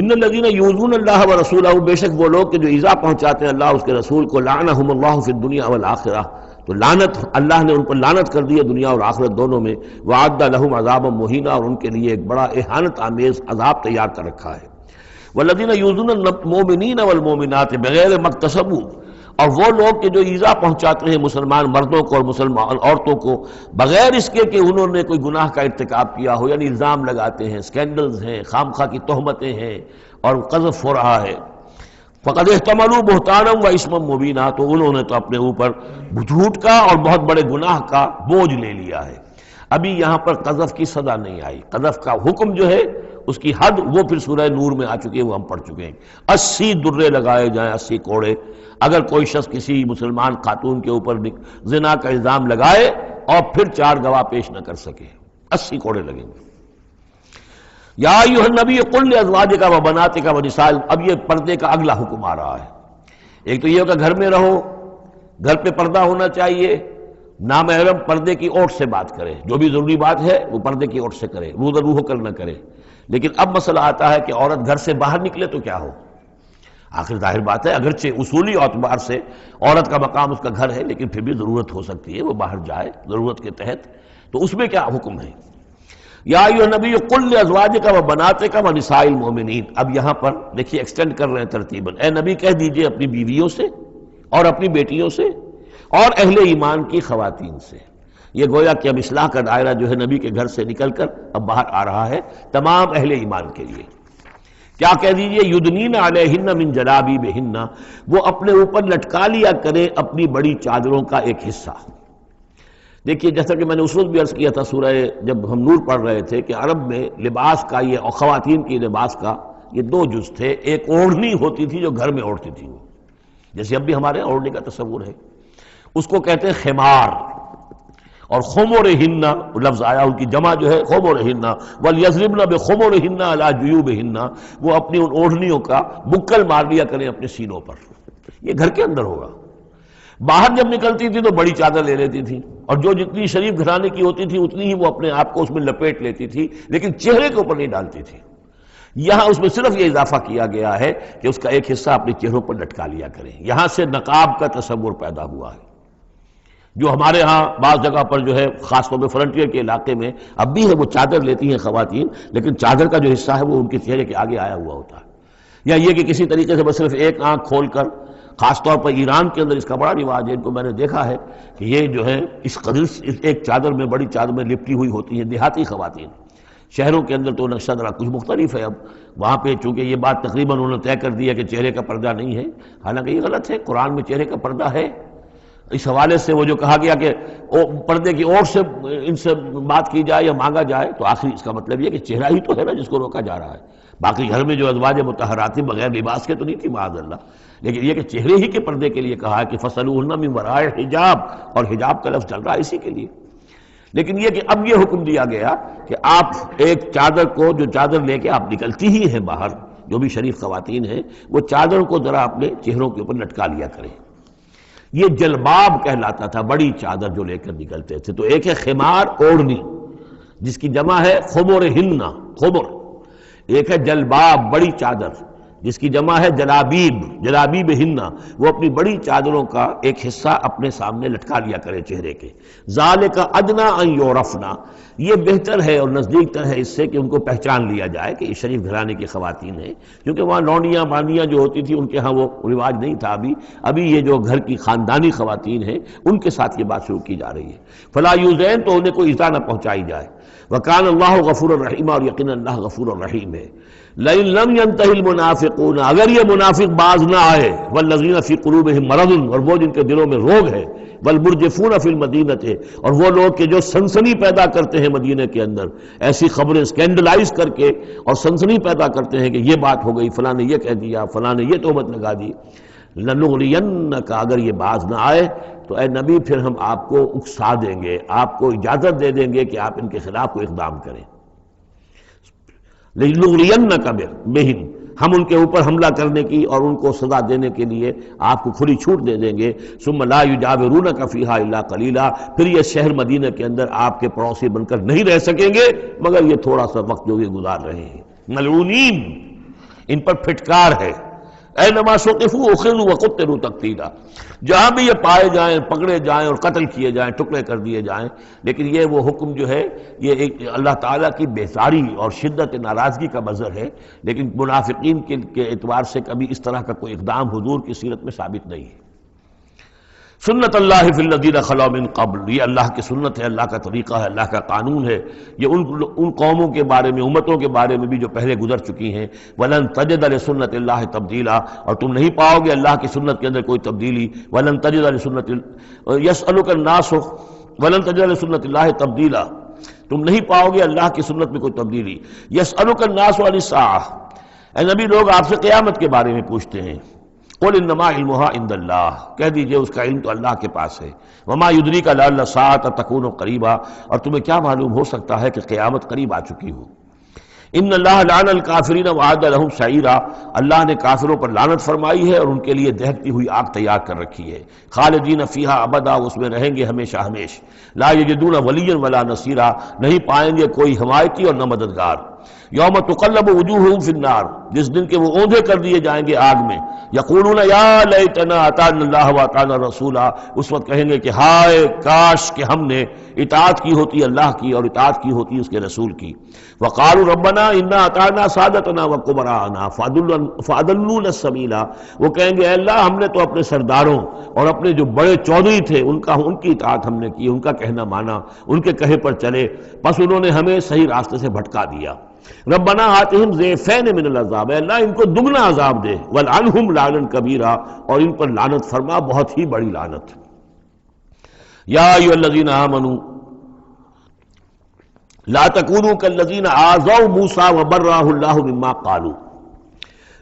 ان الذین یؤذون اللہ ورسولہ، بے شک وہ لوگ کہ جو ایذا پہنچاتے ہیں اللہ اس کے رسول کو، لعنہم اللہ فی الدنیا والآخرہ، تو لعنت اللہ نے ان پر لعنت کر دی ہے دنیا اور آخرت دونوں میں، وعد لہم عذابا مہینا، اور ان کے لیے ایک بڑا اہانت آمیز عذاب تیار کر رکھا ہے۔ والذین یؤذون المؤمنین والمؤمنات بغیر ما اکتسبوا، اور وہ لوگ کہ جو ایذا پہنچاتے ہیں مسلمان مردوں کو اور مسلمان عورتوں کو بغیر اس کے کہ انہوں نے کوئی گناہ کا ارتکاب کیا ہو، یعنی الزام لگاتے ہیں، سکینڈلز ہیں، خامخواہ کی تہمتیں ہیں اور قذف ہو رہا ہے، فقد احتملوا بہتانا و اسما مبینا، تو انہوں نے تو اپنے اوپر جھوٹ کا اور بہت بڑے گناہ کا بوجھ لے لیا ہے۔ ابھی یہاں پر قذف کی سزا نہیں آئی، قذف کا حکم جو ہے اس کی حد وہ پھر سورہ نور میں آ چکی ہے، وہ ہم پڑھ چکے ہیں۔ 80 درے لگائے جائیں، 80 کوڑے، اگر کوئی شخص کسی مسلمان خاتون کے اوپر زنا کا الزام لگائے اور پھر 4 گواہ پیش نہ کر سکے، 80 کوڑے لگیں گے۔ یا ایھا النبی قل لازواجک وبناتک ونساء، اب یہ پردے کا اگلا حکم آ رہا ہے۔ ایک تو یہ کہ گھر میں رہو، گھر پہ پردہ ہونا چاہیے، نامحرم پردے کی اوٹ سے بات کرے، جو بھی ضروری بات ہے وہ پردے کی اوٹ سے کرے، رو در ہو کر نہ کرے۔ لیکن اب مسئلہ آتا ہے کہ عورت گھر سے باہر نکلے تو کیا ہو؟ آخر ظاہر بات ہے اگرچہ اصولی اعتبار سے عورت کا مقام اس کا گھر ہے، لیکن پھر بھی ضرورت ہو سکتی ہے وہ باہر جائے ضرورت کے تحت، تو اس میں کیا حکم ہے؟ یا ایھا النبی قل لازواجک وبناتک ونساء المؤمنین، اب یہاں پر دیکھیے ایکسٹینڈ کر رہے ہیں ترتیباً، اے نبی کہہ دیجئے اپنی بیویوں سے اور اپنی بیٹیوں سے اور اہل ایمان کی خواتین سے۔ یہ گویا کہ اب اصلاح کا دائرہ جو ہے نبی کے گھر سے نکل کر اب باہر آ رہا ہے تمام اہل ایمان کے لیے۔ کیا کہہ دیجئے؟ یدنین علیہن من جلابیبہن، وہ اپنے اوپر لٹکا لیا کرے اپنی بڑی چادروں کا ایک حصہ۔ دیکھیے جیسا کہ میں نے اس وقت بھی عرض کیا تھا سورہ جب ہم نور پڑھ رہے تھے کہ عرب میں لباس کا یہ اور خواتین کی لباس کا یہ 2 جز تھے، ایک اوڑھنی ہوتی تھی جو گھر میں اوڑھتی تھی، وہ جیسے اب بھی ہمارے یہاں اوڑھنے کا تصور ہے، اس کو کہتے ہیں خمار، اور خمرہن لفظ آیا ان کی جمع جو ہے خمرہن، ولیضربن بخمرہن علی جیوبہن، وہ اپنی ان اوڑھنیوں کا بکل مار لیا کریں اپنے سینوں پر. یہ گھر کے اندر ہوگا. باہر جب نکلتی تھی تو بڑی چادر لے لیتی تھی، اور جو جتنی شریف گھرانے کی ہوتی تھی اتنی ہی وہ اپنے آپ کو اس میں لپیٹ لیتی تھی، لیکن چہرے کے اوپر نہیں ڈالتی تھی. یہاں اس میں صرف یہ اضافہ کیا گیا ہے کہ اس کا ایک حصہ اپنے چہروں پر لٹکا لیا کریں. یہاں سے نقاب کا تصور پیدا ہوا ہے، جو ہمارے ہاں بعض جگہ پر جو ہے خاص طور پہ فرنٹیئر کے علاقے میں اب بھی ہے، وہ چادر لیتی ہیں خواتین، لیکن چادر کا جو حصہ ہے وہ ان کے چہرے کے آگے آیا ہوا ہوتا ہے. یا یہ کہ کسی طریقے سے بس صرف ایک آنکھ کھول کر، خاص طور پر ایران کے اندر اس کا بڑا رواج ہے، ان کو میں نے دیکھا ہے کہ یہ جو ہے اس قدر ایک چادر میں، بڑی چادر میں لپٹی ہوئی ہوتی ہیں دیہاتی خواتین. شہروں کے اندر تو نقشہ ذرا کچھ مختلف ہے. اب وہاں پہ چونکہ یہ بات تقریباً انہوں نے طے کر دی ہے کہ چہرے کا پردہ نہیں ہے، حالانکہ یہ غلط ہے. قرآن میں چہرے کا پردہ ہے. اس حوالے سے وہ جو کہا گیا کہ پردے کی اور سے ان سے بات کی جائے یا مانگا جائے، تو آخری اس کا مطلب یہ کہ چہرہ ہی تو ہے نا جس کو روکا جا رہا ہے. باقی گھر میں جو ازواج مطہرات بغیر لباس کے تو نہیں تھی معاذ اللہ، لیکن یہ کہ چہرے ہی کے پردے کے لیے کہا ہے کہ فَصَلُوهُنَّ مِن وَرَاءِ حجاب، اور حجاب کا لفظ چل رہا ہے اسی کے لیے. لیکن یہ کہ اب یہ حکم دیا گیا کہ آپ ایک چادر کو، جو چادر لے کے آپ نکلتی ہی ہیں باہر، جو بھی شریف خواتین ہیں، وہ چادر کو ذرا اپنے چہروں کے اوپر لٹکا لیا کریں. یہ جلباب کہلاتا تھا، بڑی چادر جو لے کر نکلتے تھے. تو ایک ہے خمار، اوڑھنی، جس کی جمع ہے خمرہن، خمر. ایک ہے جلباب، بڑی چادر، جس کی جمع ہے جلابیب، جلابیبہن. وہ اپنی بڑی چادروں کا ایک حصہ اپنے سامنے لٹکا لیا کرے چہرے کے. ذالک ادنیٰ ان یعرفنا، یہ بہتر ہے اور نزدیک تر ہے اس سے کہ ان کو پہچان لیا جائے کہ یہ شریف گھرانے کی خواتین ہیں. کیونکہ وہاں لونڈیاں مانیاں جو ہوتی تھی ان کے ہاں وہ رواج نہیں تھا. ابھی یہ جو گھر کی خاندانی خواتین ہیں ان کے ساتھ یہ بات شروع کی جا رہی ہے. فلا یؤذین، تو انہیں کوئی ایذا نہ پہنچائی جائے. وکان اللہ غفور الرحیم، اور یقینا اللہ غفور الرحیم ہے. لئن لم ينتهِ المنافقون، اگر یہ منافق باز نہ آئے، والذین فی قلوبہم مرض، اور وہ جن کے دلوں میں روگ ہے، والمرجفون فی المدینہ، اور وہ لوگ کہ جو سنسنی پیدا کرتے ہیں مدینے کے اندر، ایسی خبریں اسکینڈلائز کر کے اور سنسنی پیدا کرتے ہیں کہ یہ بات ہو گئی، فلاں نے یہ کہہ دیا، فلاں نے یہ تہمت لگا دی. لنغرینک، اگر یہ باز نہ آئے تو اے نبی پھر ہم آپ کو اکسا دیں گے، آپ کو اجازت دے دیں گے کہ آپ ان کے خلاف کوئی اقدام کریں. لنغرینک بہم، ہم ان کے اوپر حملہ کرنے کی اور ان کو سزا دینے کے لیے آپ کو کھلی چھوٹ دے دیں گے. ثم لا یجاورونک فیہا الا قلیلا، پھر یہ شہر مدینہ کے اندر آپ کے پڑوسی بن کر نہیں رہ سکیں گے مگر یہ تھوڑا سا وقت جو یہ گزار رہے ہیں. ملعونین، ان پر پھٹکار ہے. اینما ثقفوا اخذوا وقتلوا تقتیلا، جہاں بھی یہ پائے جائیں، پکڑے جائیں اور قتل کیے جائیں، ٹکڑے کر دیے جائیں. لیکن یہ وہ حکم جو ہے یہ ایک اللہ تعالیٰ کی بیزاری اور شدت ناراضگی کا مظہر ہے. لیکن منافقین کے اعتبار سے کبھی اس طرح کا کوئی اقدام حضور کی سیرت میں ثابت نہیں ہے. سنت اللہ فی الذین خلوا من قبل، یہ اللہ کی سنت ہے، اللہ کا طریقہ ہے، اللہ کا قانون ہے. یہ ان قوموں کے بارے میں، امتوں کے بارے میں بھی جو پہلے گزر چکی ہیں. وَلَن تَجِدَ لِسُنَّتِ اللَّهِ تَبْدِيلًا، اور تم نہیں پاؤ گے اللہ کی سنت کے اندر کوئی تبدیلی. وَلَن تَجِدَ لِسُنَّتِ يَسْأَلُكَ النَّاسُ وَلَن تَجِدَ لِسُنَّتِ اللَّهِ تَبْدِيلًا، تم نہیں پاؤ گے اللہ کی سنت میں کوئی تبدیلی. يَسْأَلُكَ النَّاسُ عَنِ السَّاعَةِ، اے نبی لوگ آپ سے قیامت کے بارے میں پوچھتے ہیں. قل انما علمها عند اللہ، کہہ دیجئے اس کا علم تو اللہ کے پاس ہے. وما یدریک لعل الساعة تکون قریبا، اور تمہیں کیا معلوم ہو سکتا ہے کہ قیامت قریب آ چکی ہو. ان اللہ لعن الکافرین وعد لهم سعیرا، اللہ نے کافروں پر لعنت فرمائی ہے اور ان کے لیے دہکتی ہوئی آگ تیار کر رکھی ہے. خالدین فیہا ابدا، اس میں رہیں گے ہمیشہ ہمیش. لا یجدون ولیا ولا نصیرا، نہیں پائیں گے کوئی حمایتی اور نہ مددگار. یوم تقلب وجوہہم فی النار، جس دن کے وہ اوندھے کر دیے جائیں گے آگ میں. یقولون یا لیتنا اطعنا اللہ واطعنا الرسول، اس وقت کہیں گے کہ ہائے کاش کہ ہم نے اطاعت کی ہوتی اللہ کی اور اطاعت کی ہوتی اس کے رسول کی. وقالوا ربنا انا اطعنا سادتنا وکبراءنا فاضلونا السبیل، وہ کہیں گے اے اللہ ہم نے تو اپنے سرداروں اور اپنے جو بڑے چودھری تھے ان کی اطاعت ہم نے کی، ان کا کہنا مانا، ان کے کہے پر چلے، بس انہوں نے ہمیں صحیح راستے سے بھٹکا دیا. ربنا آتہم ضعفین من العذاب، اے اللہ ان کو دگنا عذاب دے. والعنہم لعنا کبیرا، اور ان پر لعنت فرما بہت ہی بڑی لعنت. یا ایھا الذین آمنوا لا تکونوا کالذین آذوا موسیٰ وبرأہ اللہ مما قالوا،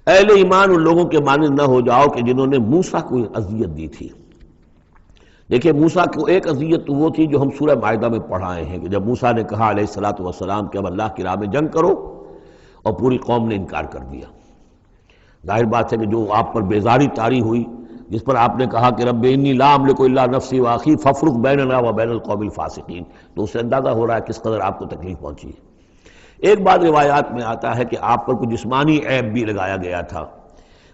اہل ایمان ان لوگوں کے مانند نہ ہو جاؤ کہ جنہوں نے موسیٰ کو اذیت دی تھی. دیکھیں موسیٰ کو ایک اذیت تو وہ تھی جو ہم سورہ مائدہ میں پڑھائے ہیں کہ جب موسیٰ نے کہا علیہ الصلوۃ والسلام کہ اب اللہ کی راہ میں جنگ کرو، اور پوری قوم نے انکار کر دیا۔ ظاہر بات ہے کہ جو آپ پر بیزاری طاری ہوئی، جس پر آپ نے کہا کہ رب انی لا املک الا نفسی واخی فافرق بیننا وبین القوم الفاسقین، تو اس سے اندازہ ہو رہا ہے کس قدر آپ کو تکلیف پہنچی ہے۔ ایک بات روایات میں آتا ہے کہ آپ پر کوئی جسمانی عیب بھی لگایا گیا تھا،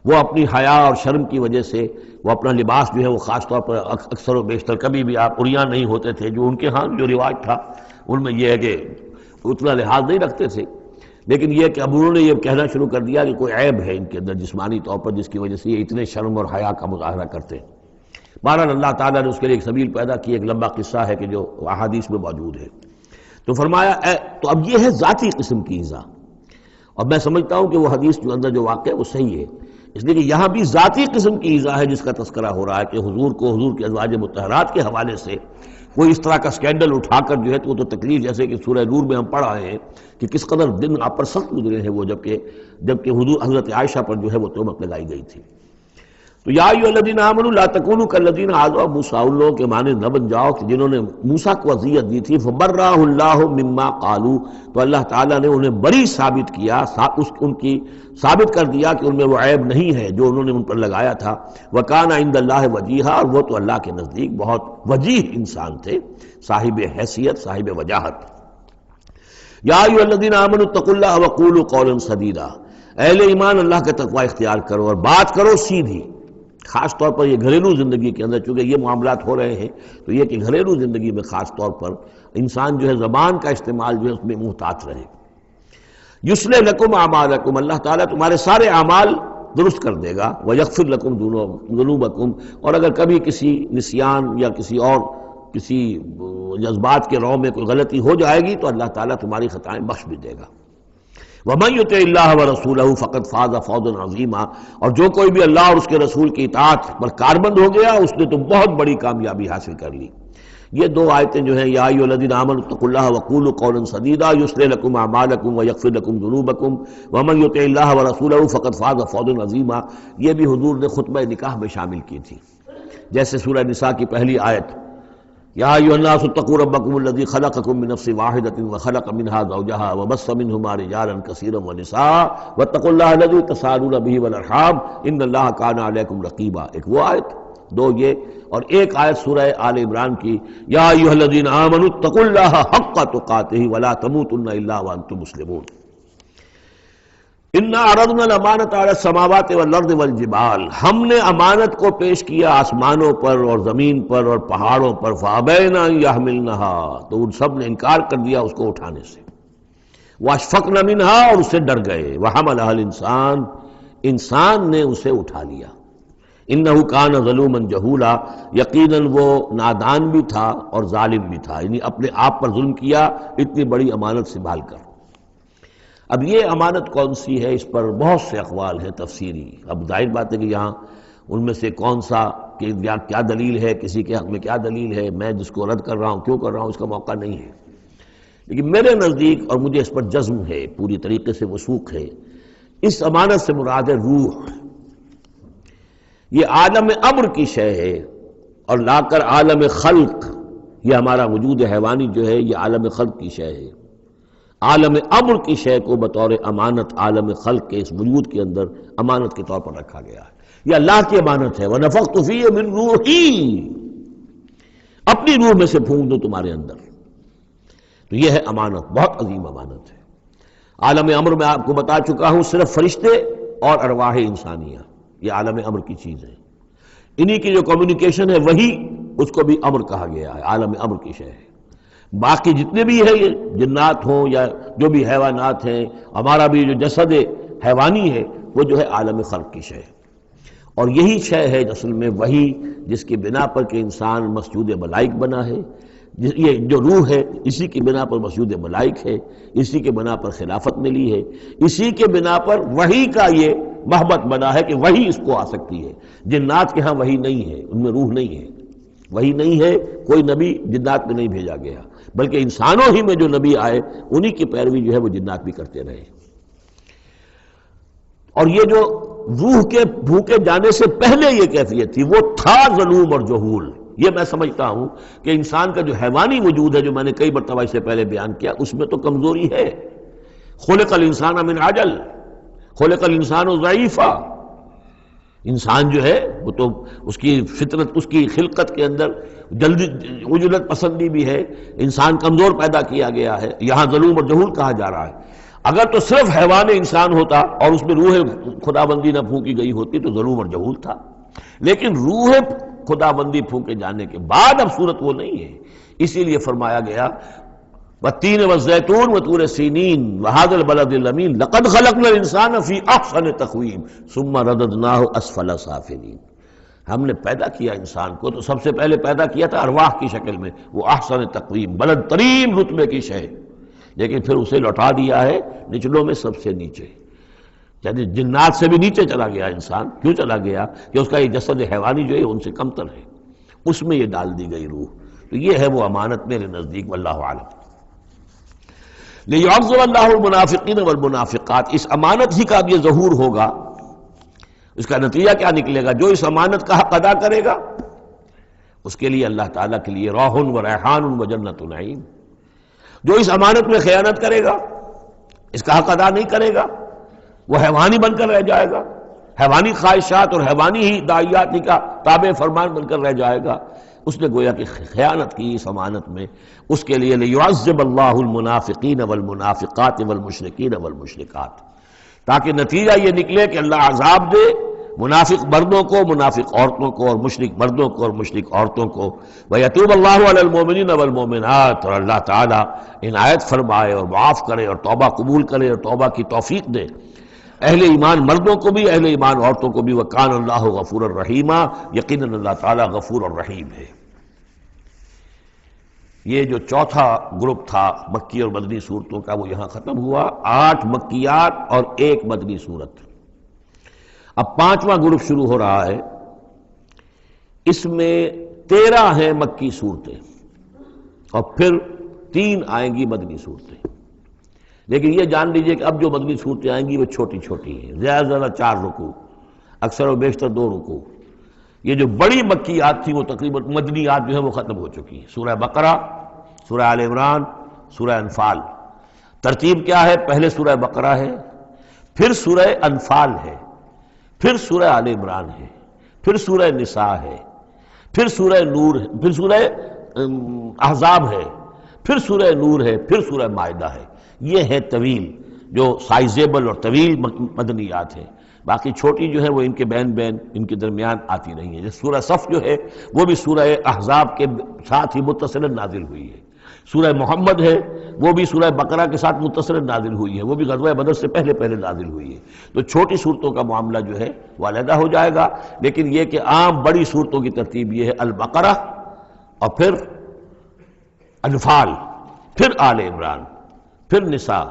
وہ اپنی حیا اور شرم کی وجہ سے وہ اپنا لباس جو ہے وہ خاص طور پر اکثر و بیشتر کبھی بھی آپ عریان نہیں ہوتے تھے، جو ان کے ہاں جو رواج تھا ان میں یہ ہے کہ اتنا لحاظ نہیں رکھتے تھے، لیکن یہ کہ اب انہوں نے یہ کہنا شروع کر دیا کہ کوئی عیب ہے ان کے اندر جسمانی طور پر جس کی وجہ سے یہ اتنے شرم اور حیا کا مظاہرہ کرتے ہیں۔ بہرحال اللہ تعالیٰ نے اس کے لیے ایک سبیل پیدا کی، ایک لمبا قصہ ہے کہ جو احادیث میں موجود ہے۔ تو فرمایا تو اب یہ ہے ذاتی قسم کی ایذا، اور میں سمجھتا ہوں کہ وہ حدیث جو اندر جو واقع ہے وہ صحیح ہے، اس لیے کہ یہاں بھی ذاتی قسم کی ایذا ہے جس کا تذکرہ ہو رہا ہے کہ حضور کو حضور کے ازواج مطہرات کے حوالے سے کوئی اس طرح کا سکینڈل اٹھا کر جو ہے تو وہ تو تکلیف، جیسے کہ سورہ نور میں ہم پڑھ آئے ہیں کہ کس قدر دن آپ پر سخت گزرے ہیں وہ جبکہ حضور حضرت عائشہ پر جو ہے وہ تہمت لگائی گئی تھی۔ تو یا ایھا الذین آمنوا لا تکونوا کالذین آذوا موسیٰ، ان لوگوں کے مانند نہ بن جاؤ کہ جنہوں نے موسیٰ کو اذیت دی تھی، فبرأہ اللہ مما قالوا، تو اللہ تعالیٰ نے انہیں بری ثابت کیا، ان کی ثابت کر دیا کہ ان میں وہ عیب نہیں ہے جو انہوں نے ان پر لگایا تھا۔ وکان عند اللہ وجیہا، اور وہ تو اللہ کے نزدیک بہت وجیح انسان تھے، صاحب حیثیت، صاحب وجاہت۔ یا ایھا الذین آمنوا اتقوا اللہ وقولوا قولا سدیدا، اہل ایمان اللہ کا تقوی اختیار کرو اور بات کرو سیدھی، خاص طور پر یہ گھریلو زندگی کے اندر چونکہ یہ معاملات ہو رہے ہیں تو یہ کہ گھریلو زندگی میں خاص طور پر انسان جو ہے زبان کا استعمال جو ہے اس میں محتاط رہے۔ یصلح لکم اعمالکم، اللہ تعالیٰ تمہارے سارے اعمال درست کر دے گا، ویغفر لکم ذنوبکم، اور اگر کبھی کسی نسیان یا کسی جذبات کے رو میں کوئی غلطی ہو جائے گی تو اللہ تعالیٰ تمہاری خطائیں بخش بھی دے گا۔ وَمَن يُطِعِ اللَّهَ وَرَسُولَهُ فَقَدْ فَازَ فَوْزًا عَظِيمًا، اور جو کوئی بھی اللہ اور اس کے رسول کی اطاعت پر کاربند ہو گیا اس نے تو بہت بڑی کامیابی حاصل کر لی۔ یہ دو آیتیں جو ہیں، یا ایھا الذین آمنوا اتقوا اللہ وقولوا قولا سدیدا یصلح لکم اعمالکم ویغفر لکم ذنوبکم ومن یطع اللہ ورسولہ فقد فاز فوزا عظیما، یہ بھی حضور نے خطبہ نکاح میں شامل کی تھی، جیسے سورہ نساء کی پہلی آیت، یا ایھا الناس اتقوا ربکم الذی خلقکم من نفس واحدۃ وخلق منها زوجها وبث منہما رجالا کثیرا ونساء واتقوا اللہ الذی تساءلون به والارحام ان اللہ کان علیکم رقیبا، ایک وہ آیت، دو یہ، اور ایک آیت سورہ آل عمران کی، یا ایھا الذین آمنوا اتقوا اللہ حق تقاتہ ولا تموتن الا وانتم مسلمون۔ انا عرضنا الامانۃ علی السماوات والارض والجبال، ہم نے امانت کو پیش کیا آسمانوں پر اور زمین پر اور پہاڑوں پر، فابین ان یحملنها، تو ان سب نے انکار کر دیا اس کو اٹھانے سے، واشفقن منها، اور اس سے ڈر گئے، وحملها الانسان، انسان نے اسے اٹھا لیا، انہ کان ظلوما جہولا، یقیناً وہ نادان بھی تھا اور ظالم بھی تھا، یعنی اپنے آپ پر ظلم کیا اتنی بڑی امانت سنبھال کر۔ اب یہ امانت کون سی ہے، اس پر بہت سے اقوال ہیں تفسیری، اب ظاہر بات ہے کہ یہاں ان میں سے کون سا کہ کیا دلیل ہے، کسی کے حق میں کیا دلیل ہے، میں جس کو رد کر رہا ہوں کیوں کر رہا ہوں اس کا موقع نہیں ہے، لیکن میرے نزدیک اور مجھے اس پر جزم ہے، پوری طریقے سے وثوق ہے، اس امانت سے مراد ہے روح، یہ عالم امر کی شے ہے، اور لا کر عالم خلق، یہ ہمارا وجود حیوانی جو ہے یہ عالم خلق کی شے ہے، عالم امر کی شے کو بطور امانت عالم خلق کے اس وجود کے اندر امانت کے طور پر رکھا گیا ہے، یہ اللہ کی امانت ہے، وَنَفَخْتُ فِيهِ مِن رُوحِي، اپنی روح میں سے پھونک دو تمہارے اندر، تو یہ ہے امانت، بہت عظیم امانت ہے۔ عالم امر میں آپ کو بتا چکا ہوں صرف فرشتے اور ارواح انسانیہ، یہ عالم امر کی چیز ہے، انہی کی جو کمیونیکیشن ہے وہی اس کو بھی امر کہا گیا ہے، عالم امر کی شے ہے۔ باقی جتنے بھی ہیں یہ جنات ہوں یا جو بھی حیوانات ہیں، ہمارا بھی جو جسد حیوانی ہے وہ جو ہے عالم خلق کی شے ہے، اور یہی شے ہے اصل میں وہی جس کی بنا پر کہ انسان مسجود ملائک بنا ہے، یہ جو روح ہے اسی کی بنا پر مسجود ملائک ہے، اسی کے بنا پر خلافت ملی ہے، اسی کے بنا پر وحی کا یہ محبت بنا ہے کہ وحی اس کو آ سکتی ہے، جنات کے ہاں وحی نہیں ہے، ان میں روح نہیں ہے، وحی نہیں ہے، کوئی نبی جنات میں نہیں بھیجا گیا، بلکہ انسانوں ہی میں جو نبی آئے انہی کی پیروی جو ہے وہ جنات بھی کرتے رہے، اور یہ جو روح کے بھوکے جانے سے پہلے یہ کیفیت تھی وہ تھا ظلوم اور جہول، یہ میں سمجھتا ہوں کہ انسان کا جو حیوانی وجود ہے، جو میں نے کئی مرتبہ اس سے پہلے بیان کیا، اس میں تو کمزوری ہے۔ خلق الانسان من عجل، خلق الانسان ضعیفا۔ انسان جو ہے وہ تو اس کی فطرت، اس کی خلقت کے اندر جلدی عجلت پسندی بھی ہے، انسان کمزور پیدا کیا گیا ہے، یہاں ظلوم اور جہول کہا جا رہا ہے۔ اگر تو صرف حیوان انسان ہوتا اور اس میں روح خدا بندی نہ پھونکی گئی ہوتی تو ظلوم اور جہول تھا، لیکن روح خدا بندی پھونکے جانے کے بعد اب صورت وہ نہیں ہے، اسی لیے فرمایا گیا والتین والزیتون وطور سینین وہذا البلد الامین لقد خلقنا الانسان فی احسن تقویم ثم رددناہ اسفل سافلین۔ ہم نے پیدا کیا انسان کو تو سب سے پہلے پیدا کیا تھا ارواح کی شکل میں، وہ احسن تقویم، بلند ترین رتبے کی شے، لیکن پھر اسے لوٹا دیا ہے نچلوں میں سب سے نیچے، یعنی جنات سے بھی نیچے چلا گیا انسان۔ کیوں چلا گیا؟ کہ اس کا یہ جسد حیوانی جو ہے ان سے کمتر ہے، اس میں یہ ڈال دی گئی روح۔ تو یہ ہے وہ امانت میرے نزدیک، واللہ عالم۔ لِيُعَذِّبَ اللَّهُ الْمُنَافِقِينَ وَالْمُنَافِقَاتِ، اس امانت ہی کا اب یہ ظہور ہوگا۔ اس کا نتیجہ کیا نکلے گا؟ جو اس امانت کا حق ادا کرے گا اس کے لیے اللہ تعالیٰ کے لیے روح و ریحان و جنت نعیم۔ جو اس امانت میں خیانت کرے گا، اس کا حق ادا نہیں کرے گا، وہ حیوانی بن کر رہ جائے گا، حیوانی خواہشات اور حیوانی ہی داعیات ہی کا تابع فرمان بن کر رہ جائے گا۔ اس نے گویا کہ خیانت کی اس امانت میں، اس کے لیے لِيُعَذِّبَ اللَّهُ الْمُنَافِقِينَ وَالْمُنَافِقَاتِ وَالْمُشْرِكِينَ وَالْمُشْرِكَاتِ، تاکہ نتیجہ یہ نکلے کہ اللہ عذاب دے منافق مردوں کو، منافق عورتوں کو، اور مشرک مردوں کو اور مشرک عورتوں کو۔ وَيَتُوبَ اللَّهُ عَلَى الْمُؤْمِنِينَ وَالْمُؤْمِنَاتِ، اور اللہ تعالیٰ عنایت فرمائے اور معاف کرے اور توبہ قبول کرے اور توبہ کی توفیق دے اہل ایمان مردوں کو بھی، اہل ایمان عورتوں کو بھی۔ وَكَانَ اللَّهُ غَفُورًا رَحِيمًا، یقیناً اللہ تعالیٰ غفور اور رحیم ہے۔ یہ جو چوتھا گروپ تھا مکی اور مدنی صورتوں کا وہ یہاں ختم ہوا، 8 مکیات اور 1 مدنی صورت۔ اب 5واں گروپ شروع ہو رہا ہے، اس میں 13 ہیں مکی صورتیں اور پھر 3 آئیں گی مدنی صورتیں۔ لیکن یہ جان لیجئے کہ اب جو مدنی صورتیں آئیں گی وہ چھوٹی چھوٹی ہیں، زیادہ سے زیادہ 4 رکوع، اکثر و بیشتر 2 رکوع۔ یہ جو بڑی مکیات تھی وہ تقریباً مدنیات جو ہیں وہ ختم ہو چکی ہیں۔ سورہ بقرہ، سورہ آل عمران، سورہ انفال۔ ترتیب کیا ہے؟ پہلے سورہ بقرہ ہے، پھر سورہ انفال ہے، پھر سورہ آل عمران ہے، پھر سورہ نساء ہے، پھر سورہ نور ہے، پھر سورہ احزاب ہے، پھر سورہ نور ہے، پھر سورہ مائدہ ہے۔ یہ ہے طویل، جو سائزیبل اور طویل مدنیات ہیں۔ باقی چھوٹی جو ہے وہ ان کے بین ان کے درمیان آتی نہیں ہے۔ جیسے سورہ صف جو ہے وہ بھی سورہ احزاب کے ساتھ ہی متصل نازل ہوئی ہے۔ سورہ محمد ہے وہ بھی سورہ بقرہ کے ساتھ متصل نازل ہوئی ہے، وہ بھی غزوہ بدر سے پہلے نازل ہوئی ہے۔ تو چھوٹی صورتوں کا معاملہ جو ہے وہ علیحدہ ہو جائے گا، لیکن یہ کہ عام بڑی صورتوں کی ترتیب یہ ہے: البقرہ اور پھر انفال، پھر آل عمران، پھر نساء،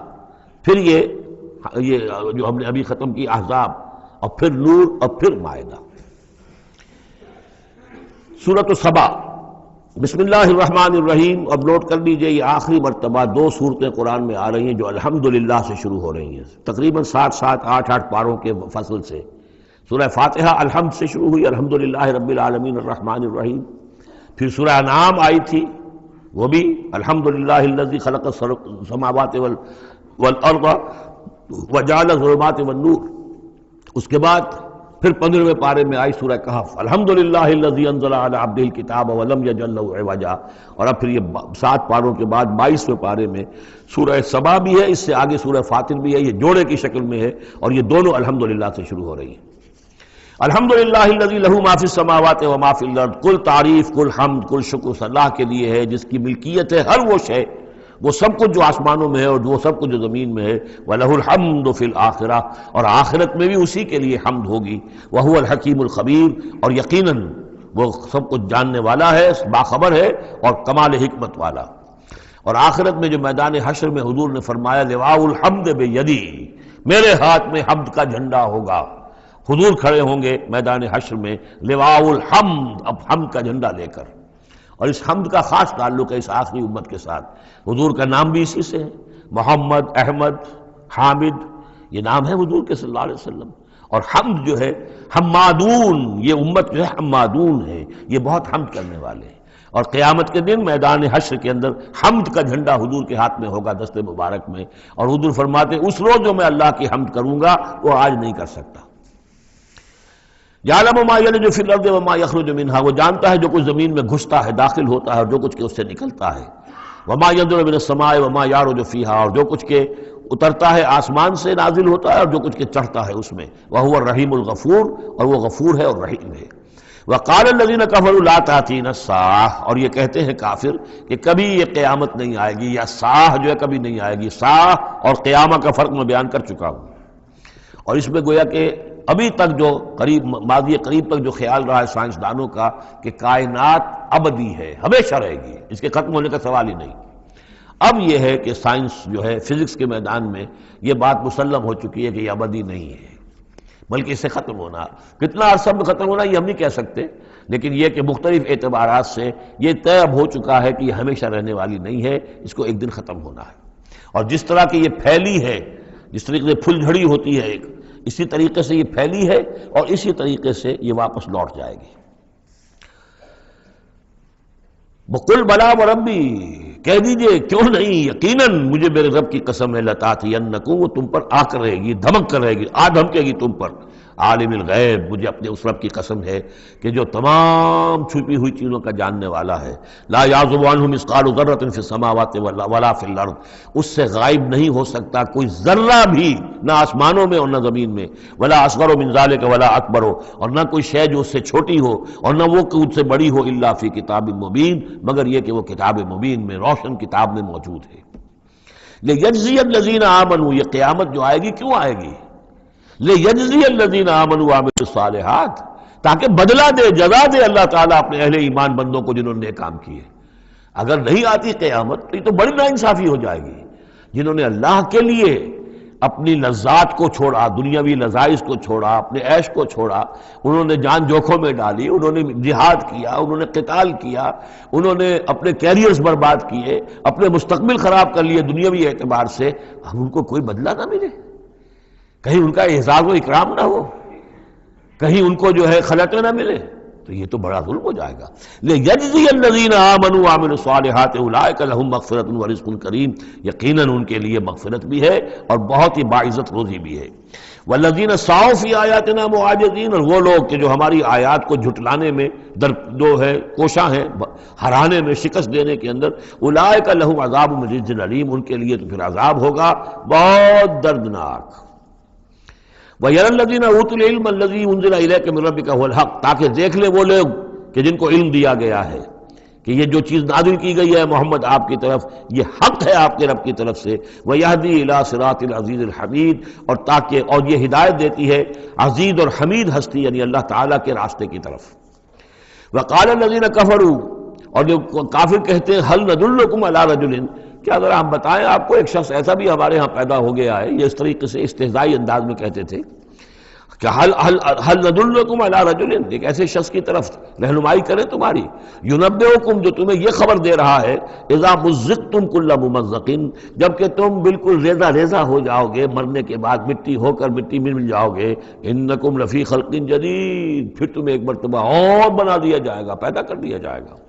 پھر یہ جو ہم نے ابھی ختم کی احزاب، اور پھر نور، اور پھر مائدہ۔ سورۃ سبا، بسم اللہ الرحمن الرحیم۔ اب نوٹ کر لیجئے یہ آخری مرتبہ 2 صورتیں قرآن میں آ رہی ہیں جو الحمدللہ سے شروع ہو رہی ہیں، تقریباً 8 پاروں کے فصل سے۔ سورہ فاتحہ الحمد سے شروع ہوئی، الحمدللہ رب العالمین الرحمن الرحیم۔ پھر سورہ انعام آئی تھی، وہ بھی الحمدللہ الذی خلق السماوات والارض وجعل الظلمات والنور۔ اس کے بعد پھر 15ویں پارے میں آئی سورہ کہف، الحمدللہ الذی انزل علی عبدہ الکتاب ولم یجعل لہ عوجا۔ اور اب پھر یہ 7 پاروں کے بعد 22ویں پارے میں سورہ سبا بھی ہے، اس سے آگے سورہ فاطر بھی ہے، یہ جوڑے کی شکل میں ہے، اور یہ دونوں الحمدللہ سے شروع ہو رہی ہیں۔ الحمدللہ الذی لہ ما فی السماوات و ما فی الارض، کل تعریف، کل حمد، کل شکر اللہ کے لیے ہے جس کی ملکیت ہے ہر وہ شے، وہ سب کچھ جو آسمانوں میں ہے اور وہ سب کچھ جو زمین میں ہے۔ وَلَهُ الْحَمْدُ فِي الْآخِرَةِ، اور آخرت میں بھی اسی کے لیے حمد ہوگی۔ وَهُوَ الْحَكِيمُ الْخَبِيرُ، اور یقیناً وہ سب کچھ جاننے والا ہے، باخبر ہے اور کمال حکمت والا۔ اور آخرت میں جو میدان حشر میں حضور نے فرمایا لِوَاءُ الْحَمْدِ بِيَدِي، میرے ہاتھ میں حمد کا جھنڈا ہوگا۔ حضور کھڑے ہوں گے میدان حشر میں لِوَاءُ الْحَمْد، اب حمد کا جھنڈا لے کر۔ اور اس حمد کا خاص تعلق ہے اس آخری امت کے ساتھ۔ حضور کا نام بھی اسی سے ہے، محمد، احمد، حامد، یہ نام ہے حضور کے صلی اللہ علیہ وسلم۔ اور حمد جو ہے حمادون، یہ امت جو ہے حمادون ہے، یہ بہت حمد کرنے والے ہیں، اور قیامت کے دن میدان حشر کے اندر حمد کا جھنڈا حضور کے ہاتھ میں ہوگا، دست مبارک میں، اور حضور فرماتے ہیں اس روز جو میں اللہ کی حمد کروں گا وہ آج نہیں کر سکتا۔ یعلم ما یلج فی الارض وما یخرج منها، وہ جانتا ہے جو کچھ زمین میں گھستا ہے، داخل ہوتا ہے، اور جو کچھ کہ اس سے نکلتا ہے۔ وما ينزل من السماء وما يعرج فيها، اور جو کچھ کہ اترتا ہے آسمان سے نازل ہوتا ہے، اور جو کچھ کہ چڑھتا ہے اس میں۔ وهو الرحیم الغفور، اور وہ غفور ہے اور رحیم ہے۔ وقال الذين كفروا لا تأتينا الساعة، اور یہ کہتے ہیں کافر کہ کبھی یہ قیامت نہیں آئے گی، یا ساعہ جو ہے کبھی نہیں آئے گی۔ ساعہ اور قیامہ کا فرق میں بیان کر چکا ہوں، اور اس میں گویا کہ ابھی تک جو قریب ماضی قریب تک جو خیال رہا ہے سائنسدانوں کا کہ کائنات ابدی ہے، ہمیشہ رہے گی، اس کے ختم ہونے کا سوال ہی نہیں۔ اب یہ ہے کہ سائنس جو ہے فزکس کے میدان میں یہ بات مسلم ہو چکی ہے کہ یہ ابدی نہیں ہے، بلکہ اس سے ختم ہونا، کتنا عرصہ میں ختم ہونا یہ ہم نہیں کہہ سکتے، لیکن یہ کہ مختلف اعتبارات سے یہ طے اب ہو چکا ہے کہ یہ ہمیشہ رہنے والی نہیں ہے، اس کو ایک دن ختم ہونا ہے۔ اور جس طرح کہ یہ پھیلی ہے، جس طریقے سے پھل جھڑی ہوتی ہے ایک، اسی طریقے سے یہ پھیلی ہے اور اسی طریقے سے یہ واپس لوٹ جائے گی۔ بقل بلا وربی، کہہ دیجئے کیوں نہیں، یقیناً مجھے میرے رب کی قسم ہے، لتاتینکم، وہ تم پر آ کر رہے گی، دھمک کر رہے گی، آ دھمکے گی تم پر۔ عالم الغیب، مجھے اپنے اس رب کی قسم ہے کہ جو تمام چھپی ہوئی چیزوں کا جاننے والا ہے۔ لا یعزب عنہ مثقال ذرۃ فی السماوات ولا فی الارض، اس سے غائب نہیں ہو سکتا کوئی ذرہ بھی، نہ آسمانوں میں اور نہ زمین میں۔ ولا اصغر من ذلک ولا اکبر، اور نہ کوئی شے جو اس سے چھوٹی ہو اور نہ وہ کہ اس سے بڑی ہو، الا فی کتاب مبین، مگر یہ کہ وہ کتاب مبین میں، روشن کتاب میں موجود ہے۔ لیجزی الذین آمنوا، یہ قیامت جو آئے گی کیوں آئے گی؟ لیجزی الذین آمنوا وعملوا الصالحات، تاکہ بدلہ دے، جزا دے اللہ تعالیٰ اپنے اہل ایمان بندوں کو جنہوں نے کام کیے۔ اگر نہیں آتی قیامت تو یہ تو بڑی ناانصافی ہو جائے گی۔ جنہوں نے اللہ کے لیے اپنی لذات کو چھوڑا، دنیاوی لذائذ کو چھوڑا، اپنے عیش کو چھوڑا، انہوں نے جان جوکھوں میں ڈالی، انہوں نے جہاد کیا، انہوں نے قتال کیا، انہوں نے اپنے کیریئرز برباد کیے، اپنے مستقبل خراب کر لیے دنیاوی اعتبار سے، ہم ان کو کوئی بدلہ نہ ملے، کہیں ان کا اعزاز و اکرام نہ ہو، کہیں ان کو جو ہے خلعتیں نہ ملے، تو یہ تو بڑا ظلم ہو جائے گا۔ لیجزی الذین آمنوا وعملوا الصالحات اولئک لهم مغفرۃ ورزق کریم، یقیناً ان کے لیے مغفرت بھی ہے اور بہت ہی باعزت روزی بھی ہے۔ والذین سعوا فی آیاتنا معاجزین، اور وہ لوگ کہ جو ہماری آیات کو جھٹلانے میں جو ہے کوشاں ہیں، ہرانے میں، شکست دینے کے اندر، اولئک لهم عذاب من رجز علیم، ان کے لیے تو پھر عذاب ہوگا بہت دردناک۔ وَيَرَى الَّذِينَ أُوتُوا الْعِلْمَ الَّذِي أُنزِلَ إِلَيْكَ مِن رَّبِّكَ هُوَ الْحَقُّ، تاکہ دیکھ لے وہ لوگ کہ جن کو علم دیا گیا ہے کہ یہ جو چیز نازل کی گئی ہے محمد آپ کی طرف، یہ حق ہے آپ کے رب کی طرف سے۔ وَيَهْدِي إِلَىٰ صِرَاطِ الْعَزِيزِ الْحَمِيدِ، اور یہ ہدایت دیتی ہے عزیز اور حمید ہستی یعنی اللہ تعالیٰ کے راستے کی طرف۔ وَقَالَ الَّذِينَ كَفَرُوا، اور جو کافر کہتے ہیں هَلْ نَدُلُّكُمْ عَلَىٰ رَجُلٍ، کیا ذرا ہم بتائیں آپ کو ایک شخص ایسا بھی ہمارے ہاں پیدا ہو گیا ہے، یہ اس طریقے سے استہزائی انداز میں کہتے تھے کہ هل ندلکم علی رجل، ایک ایسے شخص کی طرف رہنمائی کریں تمہاری، ینبئکم، جو تمہیں یہ خبر دے رہا ہے، اذا مزقتم کل ممزق، جب کہ تم بالکل ریزہ ریزہ ہو جاؤ گے، مرنے کے بعد مٹی ہو کر مٹی میں مل جاؤ گے، انکم لفی خلق جدید، پھر تمہیں ایک مرتبہ اور بنا دیا جائے گا، پیدا کر دیا جائے گا۔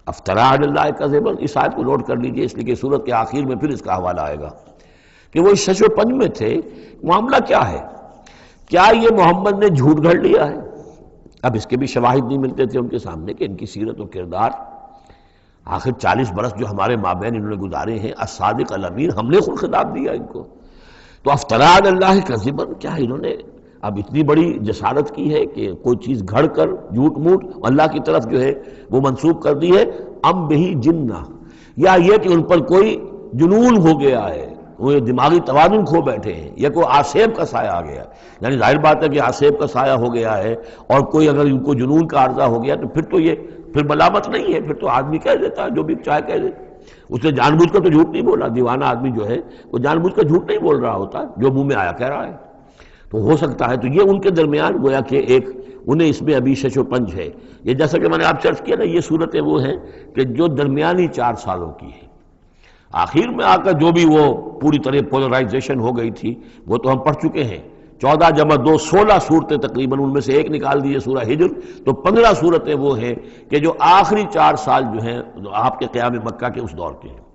افترا علی اللہ کذبا، اس آیت کو نوٹ کر لیجئے اس لیے کہ سورت کے آخر میں پھر اس کا حوالہ آئے گا کہ وہ شش و پنج میں تھے۔ معاملہ کیا ہے؟ کیا یہ محمد نے جھوٹ گھڑ لیا ہے؟ اب اس کے بھی شواہد نہیں ملتے تھے ان کے سامنے کہ ان کی سیرت و کردار، آخر 40 برس جو ہمارے مابین انہوں نے گزارے ہیں، الصادق الامین، ہم نے خود خطاب دیا ان کو۔ تو افترا علی اللہ کذبا، کیا انہوں نے اب اتنی بڑی جسارت کی ہے کہ کوئی چیز گھڑ کر جھوٹ موٹ اللہ کی طرف جو ہے وہ منسوب کر دی ہے؟ ام بہی جنہ، یا یہ کہ ان پر کوئی جنون ہو گیا ہے، وہ دماغی توازن کھو بیٹھے ہیں، یا کوئی آسیب کا سایہ آ گیا، یعنی ظاہر بات ہے کہ آسیب کا سایہ ہو گیا ہے، اور کوئی اگر ان کو جنون کا عارضہ ہو گیا تو پھر تو یہ پھر ملامت نہیں ہے، پھر تو آدمی کہہ دیتا ہے جو بھی چاہے کہہ دے، اس نے جان بوجھ کر تو جھوٹ نہیں بولا، دیوانہ آدمی جو ہے وہ جان بوجھ کر جھوٹ نہیں بول رہا ہوتا، جو منہ میں آیا کہہ رہا ہے۔ تو ہو سکتا ہے تو یہ ان کے درمیان گویا کہ ایک انہیں اس میں ابھی شش و پنج ہے۔ یہ جیسا کہ میں نے آپ چرچ کیا نا، یہ صورتیں وہ ہیں کہ جو درمیانی 4 سالوں کی ہیں، آخر میں آ کر جو بھی وہ پوری طرح پولرائزیشن ہو گئی تھی وہ تو ہم پڑھ چکے ہیں 14 جمع 2 16 صورتیں تقریباً، ان میں سے ایک نکال دیجیے سورہ ہجر، تو 15 صورتیں وہ ہیں کہ جو آخری 4 سال جو ہیں آپ کے قیام مکہ کے اس دور کے ہیں۔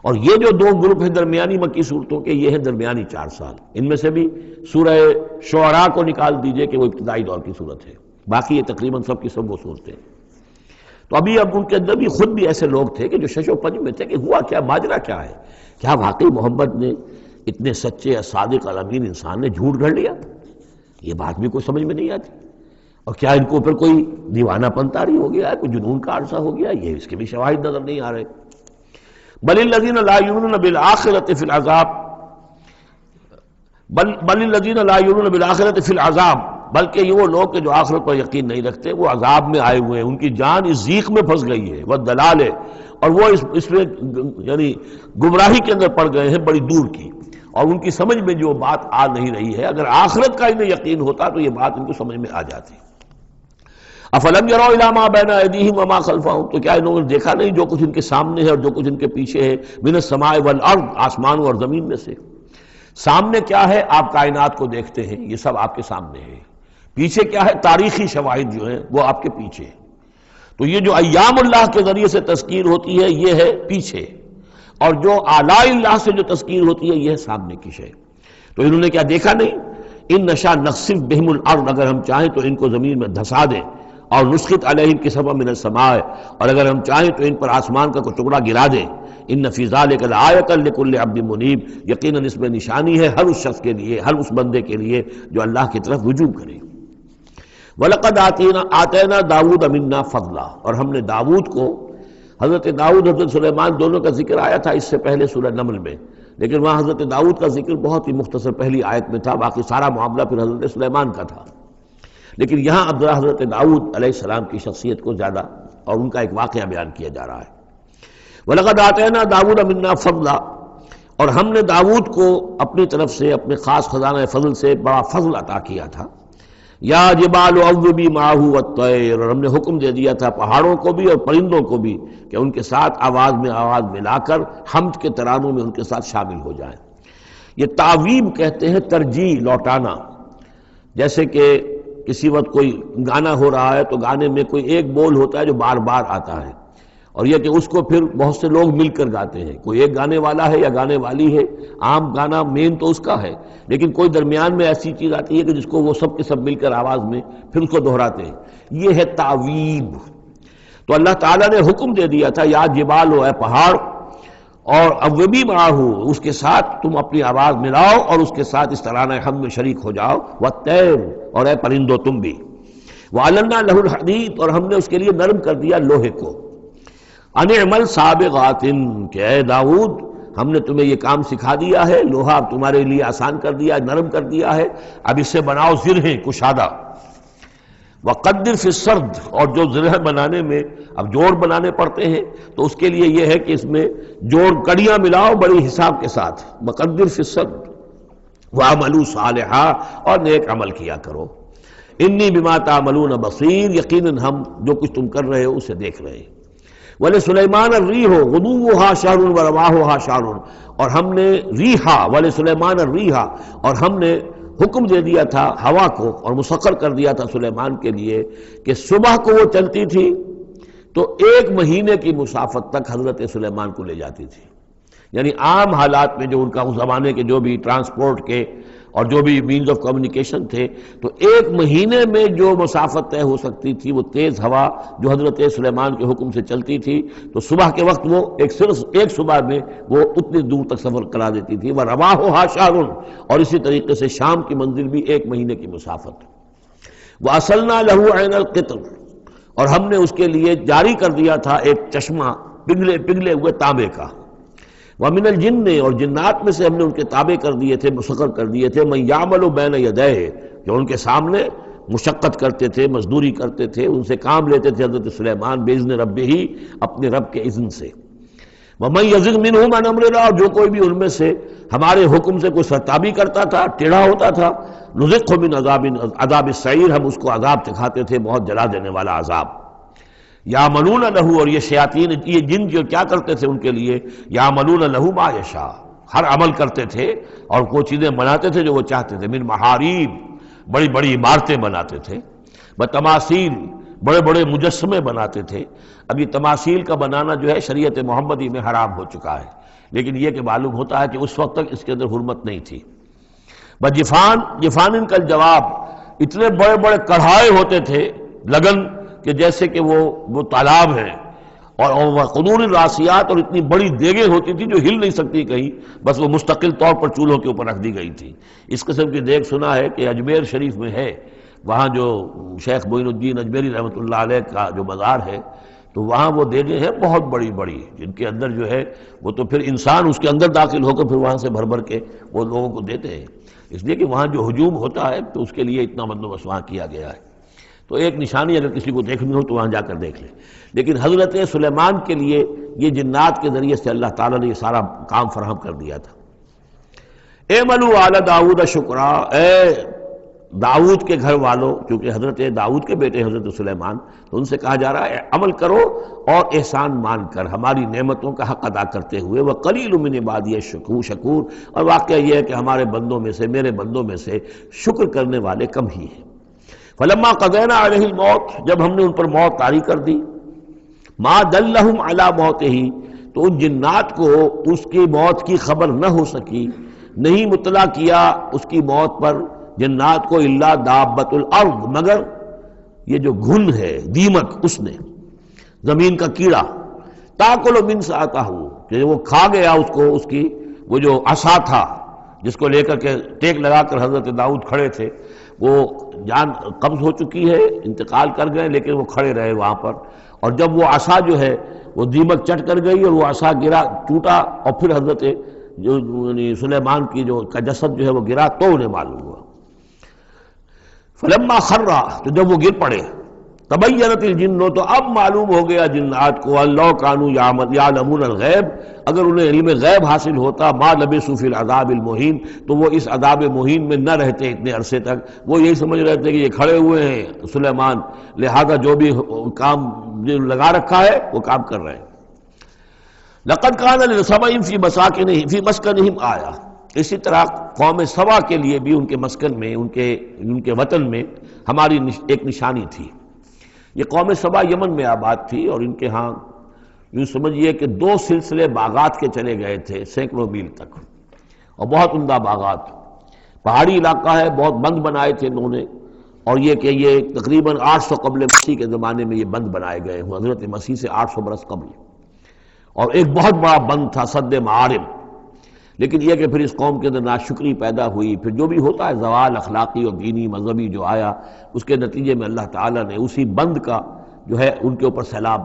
اور یہ جو 2 گروپ ہیں درمیانی مکی صورتوں کے، یہ ہیں درمیانی 4 سال۔ ان میں سے بھی سورہ شعراء کو نکال دیجئے کہ وہ ابتدائی دور کی صورت ہے، باقی یہ تقریباً سب کی سب وہ صورتیں۔ تو اب ان کے اندر بھی خود بھی ایسے لوگ تھے کہ جو شش و پنج میں تھے کہ ہوا کیا، ماجرا کیا ہے، کیا واقعی محمد نے اتنے سچے صادق الامین انسان نے جھوٹ گھڑ لیا؟ یہ بات بھی کوئی سمجھ میں نہیں آتی۔ اور کیا ان کو اوپر کوئی دیوانہ پن طاری ہو گیا ہے، کوئی جنون کا عرصہ ہو گیا؟ یہ اس کے بھی شواہد نظر نہیں آ رہے۔ بل الذین لا یؤمنون بالآخرۃ فی العذاب بل الذین لا یؤمنون بالآخرۃ فی العذاب، بلکہ یہ وہ لوگ کہ جو آخرت پر یقین نہیں رکھتے وہ عذاب میں آئے ہوئے ہیں، ان کی جان اس ضیق میں پھنس گئی ہے، وہ دلال ہے، اور وہ اس میں یعنی گمراہی کے اندر پڑ گئے ہیں بڑی دور کی، اور ان کی سمجھ میں جو بات آ نہیں رہی ہے، اگر آخرت کا انہیں یقین ہوتا تو یہ بات ان کو سمجھ میں آ جاتی۔ افلم یروا الی ما بین ایدیہم وما خلفہم، تو کیا انہوں نے دیکھا نہیں جو کچھ ان کے سامنے ہے اور جو کچھ ان کے پیچھے ہے، من السماء والارض، آسمانوں اور زمین میں سے۔ سامنے کیا ہے؟ آپ کائنات کو دیکھتے ہیں، یہ سب آپ کے سامنے ہے۔ پیچھے کیا ہے؟ تاریخی شواہد جو ہیں وہ آپ کے پیچھے ہیں۔ تو یہ جو ایام اللہ کے ذریعے سے تذکیر ہوتی ہے یہ ہے پیچھے، اور جو آلاء اللہ سے جو تذکیر ہوتی ہے یہ ہے سامنے کی شے۔ تو انہوں نے کیا دیکھا نہیں؟ ان نشاء نخسف بہم الارض، اگر ہم چاہیں تو ان کو زمین میں دھسا دیں، اور نسقط علیہم کسفا من السماء، اور اگر ہم چاہیں تو ان پر آسمان کا کوئی ٹکڑا گرا دیں۔ ان فی ذلک لآیۃ لکل عبد منیب، یقیناً اس میں نشانی ہے ہر اس شخص کے لیے، ہر اس بندے کے لیے جو اللہ کی طرف رجوع کرے۔ وَلَقَدْ آتَيْنَا دَاوُودَ مِنَّا فَضْلًا، اور ہم نے داؤد کو، حضرت داؤد حضرت سلیمان دونوں کا ذکر آیا تھا اس سے پہلے سورہ نمل میں، لیکن وہاں حضرت داؤد کا ذکر بہت ہی مختصر پہلی آیت میں تھا، باقی سارا معاملہ پھر حضرت سلیمان کا تھا۔ لیکن یہاں اب ذرا حضرت داؤد علیہ السلام کی شخصیت کو زیادہ اور ان کا ایک واقعہ بیان کیا جا رہا ہے۔ وَلَقَدْ آتَيْنَا دَاوُودَ مِنَّا فَضْلًا، اور ہم نے داؤد کو اپنی طرف سے اپنے خاص خزانہ فضل سے بڑا فضل عطا کیا تھا۔ یا جبال اوبی معہ والطیر، اور ہم نے حکم دے دیا تھا پہاڑوں کو بھی اور پرندوں کو بھی کہ ان کے ساتھ آواز میں آواز ملا کر حمد کے ترانوں میں ان کے ساتھ شامل ہو جائیں۔ یہ تعویب کہتے ہیں ترجیح، لوٹانا۔ جیسے کہ کسی وقت کوئی گانا ہو رہا ہے تو گانے میں کوئی ایک بول ہوتا ہے جو بار بار آتا ہے، اور یہ کہ اس کو پھر بہت سے لوگ مل کر گاتے ہیں، کوئی ایک گانے والا ہے یا گانے والی ہے، عام گانا مین تو اس کا ہے، لیکن کوئی درمیان میں ایسی چیز آتی ہے کہ جس کو وہ سب کے سب مل کر آواز میں پھر اس کو دہراتے ہیں، یہ ہے تعویب۔ تو اللہ تعالیٰ نے حکم دے دیا تھا یا جبال ہو، اے پہاڑ، اور اوبی معہ، اس کے ساتھ تم اپنی آواز ملاؤ اور اس کے ساتھ اس ترانہ حمد میں شریک ہو جاؤ، والطیر، اور اے پرندو تم بھی، وَعَلَنَّا لَهُ الْحَدِيدَ، اور ہم نے اس کے لیے نرم کر دیا لوہے کو، ان اعمل سابغات، کہ اے داؤد ہم نے تمہیں یہ کام سکھا دیا ہے، لوہا اب تمہارے لیے آسان کر دیا، نرم کر دیا ہے، اب اس سے بناؤ زرہیں کشادہ، وقدر فی السرد، اور جو زرہ بنانے میں اب جوڑ بنانے پڑتے ہیں تو اس کے لیے یہ ہے کہ اس میں جوڑ کڑیاں ملاؤ بڑی حساب کے ساتھ، وقدر فی السرد وَعَمَلُوا صَالِحًا، اور نیک عمل کیا کرو، انی بما تعملون بصیر، یقیناً ہم جو کچھ تم کر رہے ہو اسے دیکھ رہے ہیں۔ وَلِسُلَيْمَانَ الرِّيحُ غُدُوُّهَا شَهْرٌ وَرَوَاحُهَا شَهْرٌ، اور ہم نے ریحا، وَلِسُلَيْمَانَ الرِّيحَ، اور ہم نے حکم دے دیا تھا ہوا کو اور مسخر کر دیا تھا سلیمان کے لیے کہ صبح کو وہ چلتی تھی تو 1 مہینے کی مسافت تک حضرت سلیمان کو لے جاتی تھی، یعنی عام حالات میں جو ان کا اس زمانے کے جو بھی ٹرانسپورٹ کے اور جو بھی مینز آف کمیونیکیشن تھے تو 1 مہینے میں جو مسافت طے ہو سکتی تھی وہ تیز ہوا جو حضرت سلیمان کے حکم سے چلتی تھی تو صبح کے وقت وہ صرف ایک صبح میں وہ اتنی دور تک سفر کرا دیتی تھی، وَرَوَاحُهَا شَهْرٌ، اور اسی طریقے سے شام کی منزل بھی 1 مہینے کی مسافت۔ وَأَصَلْنَا لَهُ عَيْنَ الْقِطْرِ، اور ہم نے اس کے لیے جاری کر دیا تھا ایک چشمہ پگھلے ہوئے تانبے کا، وَمِنَ الْجِنِّ، اور جنات میں سے ہم نے ان کے تابع کر دیے تھے، مسخر کر دیے تھے، مَن يَعْمَلُ بَيْنَ يَدَيْهِ، جو ان کے سامنے مشقت کرتے تھے، مزدوری کرتے تھے، ان سے کام لیتے تھے حضرت سلیمان بِإِذْنِ رَبِّهِ، اپنے رب کے اذن سے۔ وَمَن يَزِغْ مِنْهُمْ عَنْ أَمْرِنَا، اور جو کوئی بھی ان میں سے ہمارے حکم سے کوئی سرتابی کرتا تھا، ٹیڑھا ہوتا تھا، نُذِقْهُ مِنْ عَذَابِ السَّعِيرِ، ہم اس کو عذاب دکھاتے تھے، بہت جلا دینے والا عذاب۔ یعملون لہ، اور یہ شیاطین، یہ جن جو کیا کرتے تھے ان کے لیے، یعملون لہ ما یشاء، ہر عمل کرتے تھے اور وہ چیزیں بناتے تھے جو وہ چاہتے تھے، من محاریب، بڑی بڑی عمارتیں بناتے تھے، بتماثیل، بڑے بڑے مجسمے بناتے تھے۔ اب یہ تماثیل کا بنانا جو ہے شریعت محمدی میں حرام ہو چکا ہے، لیکن یہ کہ معلوم ہوتا ہے کہ اس وقت تک اس کے اندر حرمت نہیں تھی۔ بجفان، جفان کا جواب، اتنے بڑے بڑے کڑھائے ہوتے تھے لگن کہ جیسے کہ وہ تالاب ہیں، اور قدور الراسیات، اور اتنی بڑی دیگیں ہوتی تھی جو ہل نہیں سکتی کہیں، بس وہ مستقل طور پر چولہوں کے اوپر رکھ دی گئی تھی۔ اس قسم کی دیگ سنا ہے کہ اجمیر شریف میں ہے، وہاں جو شیخ معین الدین اجمیری رحمۃ اللہ علیہ کا جو مزار ہے، تو وہاں وہ دیگیں ہیں بہت بڑی بڑی، جن کے اندر جو ہے وہ تو پھر انسان اس کے اندر داخل ہو کر پھر وہاں سے بھر بھر کے وہ لوگوں کو دیتے ہیں، اس لیے کہ وہاں جو ہجوم ہوتا ہے تو اس کے لیے اتنا بندوبست وہاں کیا گیا ہے۔ تو ایک نشانی اگر کسی کو دیکھنی ہو تو وہاں جا کر دیکھ لے۔ لیکن حضرت سلیمان کے لیے یہ جنات کے ذریعے سے اللہ تعالیٰ نے یہ سارا کام فراہم کر دیا تھا۔ اعملوا آل داؤد شکرا، اے داؤد کے گھر والوں، چونکہ حضرت داؤد کے بیٹے حضرت سلیمان، تو ان سے کہا جا رہا ہے عمل کرو اور احسان مان کر ہماری نعمتوں کا حق ادا کرتے ہوئے، وَقَلِيلٌ مِّنْ عِبَادِيَ الشَّكُورُ، اور واقعہ یہ ہے کہ ہمارے بندوں میں سے، میرے بندوں میں سے شکر کرنے والے کم ہی ہیں۔ فلما قضینا علیہ الموت، جب ہم نے ان پر موت طاری کر دی، ما دلہم علی موتہ، تو ان جنات کو اس کی موت کی خبر نہ ہو سکی، نہیں مطلع کیا اس کی موت پر جنات کو، الا دابۃ الارض، مگر یہ جو گھن ہے دیمک، اس نے، زمین کا کیڑا، تاکل من سأتہ، کہ وہ کھا گیا اس کو، اس کی وہ جو عصا تھا جس کو لے کر کے ٹیک لگا کر حضرت داؤد کھڑے تھے، وہ جان قبض ہو چکی ہے، انتقال کر گئے، لیکن وہ کھڑے رہے وہاں پر، اور جب وہ عصا جو ہے وہ دیمک چٹ کر گئی اور وہ عصا گرا، ٹوٹا، اور پھر حضرت جو سلیمان کی جو کا جسد جو ہے وہ گرا، تو انہیں معلوم ہوا۔ فلما خرّا، تو جب وہ گر پڑے، تبینت الجن، تو اب معلوم ہو گیا جنات کو، اللہ کانوا یعلمون الغیب، اگر انہیں علم غیب حاصل ہوتا، ما لبثوا فی العذاب المہین، تو وہ اس عذاب مہین میں نہ رہتے اتنے عرصے تک۔ وہ یہی سمجھ رہے تھے کہ یہ کھڑے ہوئے ہیں سلیمان، لہذا جو بھی کام لگا رکھا ہے وہ کام کر رہے ہیں۔ لقد کان لسبأ فی مسکنہم آیہ، اسی طرح قوم سبا کے لیے بھی ان کے مسکن میں، ان کے وطن میں ہماری ایک نشانی تھی۔ یہ قوم سبا یمن میں آباد تھی، اور ان کے ہاں یوں سمجھیے کہ 2 سلسلے باغات کے چلے گئے تھے سینکڑوں میل تک، اور بہت عمدہ باغات، پہاڑی علاقہ ہے، بہت بند بنائے تھے انہوں نے، اور یہ کہ یہ تقریباً 800 قبل مسیح کے زمانے میں یہ بند بنائے گئے ہوں، حضرت مسیح سے 800 برس قبل، اور ایک بہت بڑا بند تھا سد معارم۔ لیکن یہ کہ پھر اس قوم کے اندر ناشکری پیدا ہوئی، پھر جو بھی ہوتا ہے زوال اخلاقی اور دینی مذہبی جو آیا، اس کے نتیجے میں اللہ تعالیٰ نے اسی بند کا جو ہے ان کے اوپر سیلاب،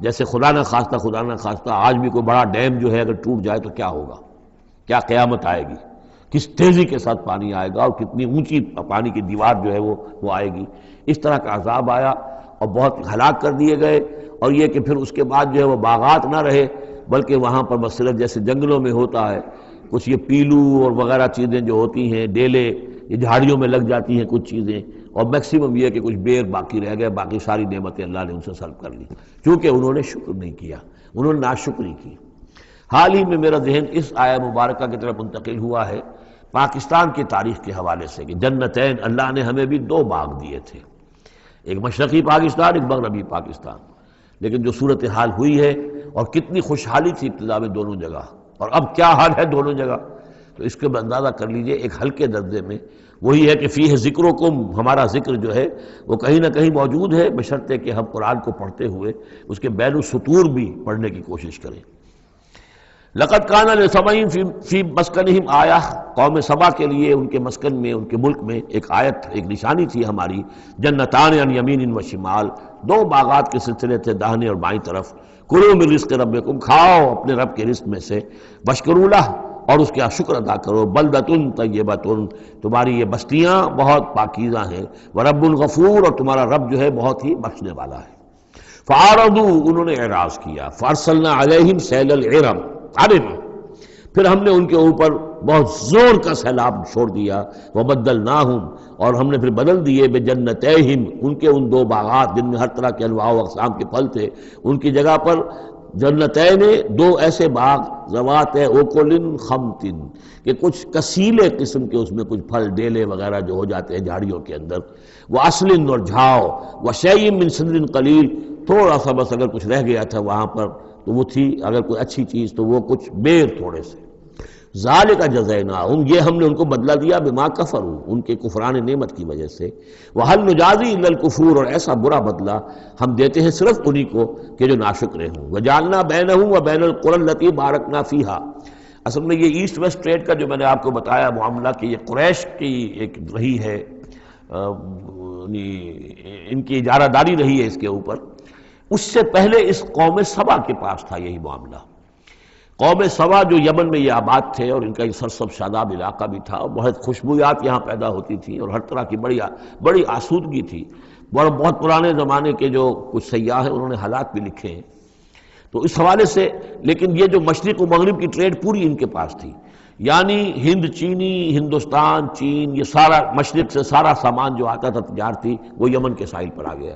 جیسے خدا نہ خواستہ آج بھی کوئی بڑا ڈیم جو ہے اگر ٹوٹ جائے تو کیا ہوگا، کیا قیامت آئے گی، کس تیزی کے ساتھ پانی آئے گا، اور کتنی اونچی پانی کی دیوار جو ہے وہ آئے گی، اس طرح کا عذاب آیا اور بہت ہلاک کر دیے گئے۔ اور یہ کہ پھر اس کے بعد جو ہے وہ باغات نہ رہے، بلکہ وہاں پر بس صرف جیسے جنگلوں میں ہوتا ہے کچھ یہ پیلو اور وغیرہ چیزیں جو ہوتی ہیں، ڈیلے، یہ جھاڑیوں میں لگ جاتی ہیں کچھ چیزیں، اور میکسیمم یہ کہ کچھ بیر باقی رہ گئے، باقی ساری نعمتیں اللہ نے ان سے سلب کر لی، کیونکہ انہوں نے شکر نہیں کیا، انہوں نے ناشکری کی۔ حال ہی میں میرا ذہن اس آیہ مبارکہ کی طرف منتقل ہوا ہے پاکستان کی تاریخ کے حوالے سے، کہ جنتین، اللہ نے ہمیں بھی 2 باغ دیے تھے، ایک مشرقی پاکستان، ایک مغربی پاکستان، لیکن جو صورتحال ہوئی ہے اور کتنی خوشحالی تھی ابتدا میں دونوں جگہ، اور اب کیا حال ہے دونوں جگہ، تو اس کے اندازہ کر لیجئے ایک ہلکے درجے میں وہی ہے کہ فیہ ذکرکم، ہمارا ذکر جو ہے وہ کہیں نہ کہیں موجود ہے، بشرطے کہ ہم قرآن کو پڑھتے ہوئے اس کے بین السطور بھی پڑھنے کی کوشش کریں۔ لقد کان لسبأ فی مسکنہم آیہ، قوم سبا کے لیے ان کے مسکن میں، ان کے ملک میں ایک آیت، ایک نشانی تھی ہماری، جنتان عن یمین و شمال، 2 باغات کے سلسلے تھے داہنے اور بائیں طرف، کلوا من رزق ربکم، کھاؤ اپنے رب کے رزق میں سے، واشکروا لہ، اور اس کا شکر ادا کرو، بلدۃ طیبۃ، تمہاری یہ بستیاں بہت پاکیزہ ہیں، ورب غفور، اور تمہارا رب جو ہے بہت ہی بخشنے والا ہے۔ فاعرضوا، انہوں نے اعراض کیا، فارسلنا علیہم سیل العرم، پھر ہم نے ان کے اوپر بہت زور کا سیلاب چھوڑ دیا، وبدلناہم، اور ہم نے پھر بدل دیے، بجنتیہم، ان کے ان 2 باغات جن میں ہر طرح کے انواع و اقسام کے پھل تھے، ان کی جگہ پر جنتین، 2 ایسے باغ، ذوات اوکل خمط، کہ کچھ کسیلے قسم کے اس میں کچھ پھل ڈیلے وغیرہ جو ہو جاتے ہیں جھاڑیوں کے اندر، وَأَصْلٍ اور جھاؤ، وَشَيْءٍ مِّن صِدْرٍ قَلِيلٍ، تھوڑا سا بس اگر کچھ رہ گیا تھا وہاں پر تو وہ تھی اگر کوئی اچھی چیز تو وہ کچھ بیر تھوڑے سے۔ ذالک جزیناہم، یہ ہم نے ان کو بدلہ دیا بما کفروا، ان کے کفران نعمت کی وجہ سے۔ وہل نجازی الا الکفور، اور ایسا برا بدلہ ہم دیتے ہیں صرف انہی کو کہ جو ناشکرے ہوں۔ وجعلنا بینہم وبین القری التی بارکنا فیہا، اصل میں یہ ایسٹ ویسٹ ٹریڈ کا جو میں نے آپ کو بتایا معاملہ کہ یہ قریش کی ایک رہی ہے، ان کی اجارہ داری رہی ہے اس کے اوپر، اس سے پہلے اس قوم سبا کے پاس تھا یہی معاملہ۔ قوم سبا جو یمن میں یہ آباد تھے اور ان کا یہ سرسب شاداب علاقہ بھی تھا، بہت خوشبویات یہاں پیدا ہوتی تھی اور ہر طرح کی بڑی آسودگی تھی۔ بہت پرانے زمانے کے جو کچھ سیاح ہیں انہوں نے حالات بھی لکھے ہیں، تو اس حوالے سے لیکن یہ جو مشرق و مغرب کی ٹریڈ پوری ان کے پاس تھی، یعنی ہند چینی، ہندوستان چین، یہ سارا مشرق سے سارا سامان جو آتا تھا تجارتی وہ یمن کے ساحل پر آ گیا۔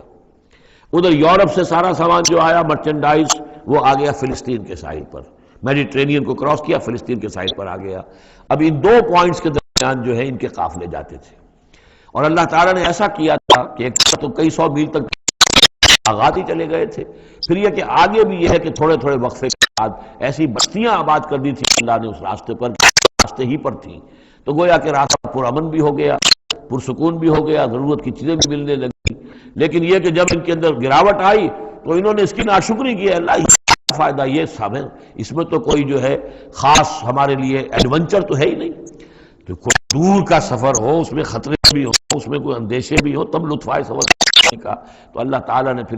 ادھر یورپ سے سارا سامان جو آیا مرچنڈائز وہ آ گیا فلسطین کے ساحل پر، میڈیٹرینین کو کراس کیا فلسطین کے ساحل پر آ گیا۔ اب ان دو پوائنٹس کے درمیان جو ہے ان کے قافلے جاتے تھے، اور اللہ تعالیٰ نے ایسا کیا تھا کہ ایک تو کئی سو میل تک آغاز ہی چلے گئے تھے، پھر یہ کہ آگے بھی یہ ہے کہ تھوڑے تھوڑے وقفے کے بعد ایسی بستیاں آباد کر دی تھی اللہ نے اس راستے پر، راستے ہی پر تھیں، تو گویا کہ راستہ پرامن بھی ہو گیا، پرسکون بھی ہو گیا، ضرورت کی چیزیں بھی ملنے لگی۔ لیکن یہ کہ جب ان کے اندر گراوٹ آئی تو انہوں نے اس کی ناشکری کی، اللہ ہی فائدہ یہ سب ہے، اس میں تو کوئی جو ہے خاص ہمارے لیے ایڈونچر تو ہے ہی نہیں، تو کوئی دور کا سفر ہو اس میں خطرے بھی ہو، اس میں کوئی اندیشے بھی ہو، تب لطف آئے سفر کا، تو اللہ تعالیٰ نے پھر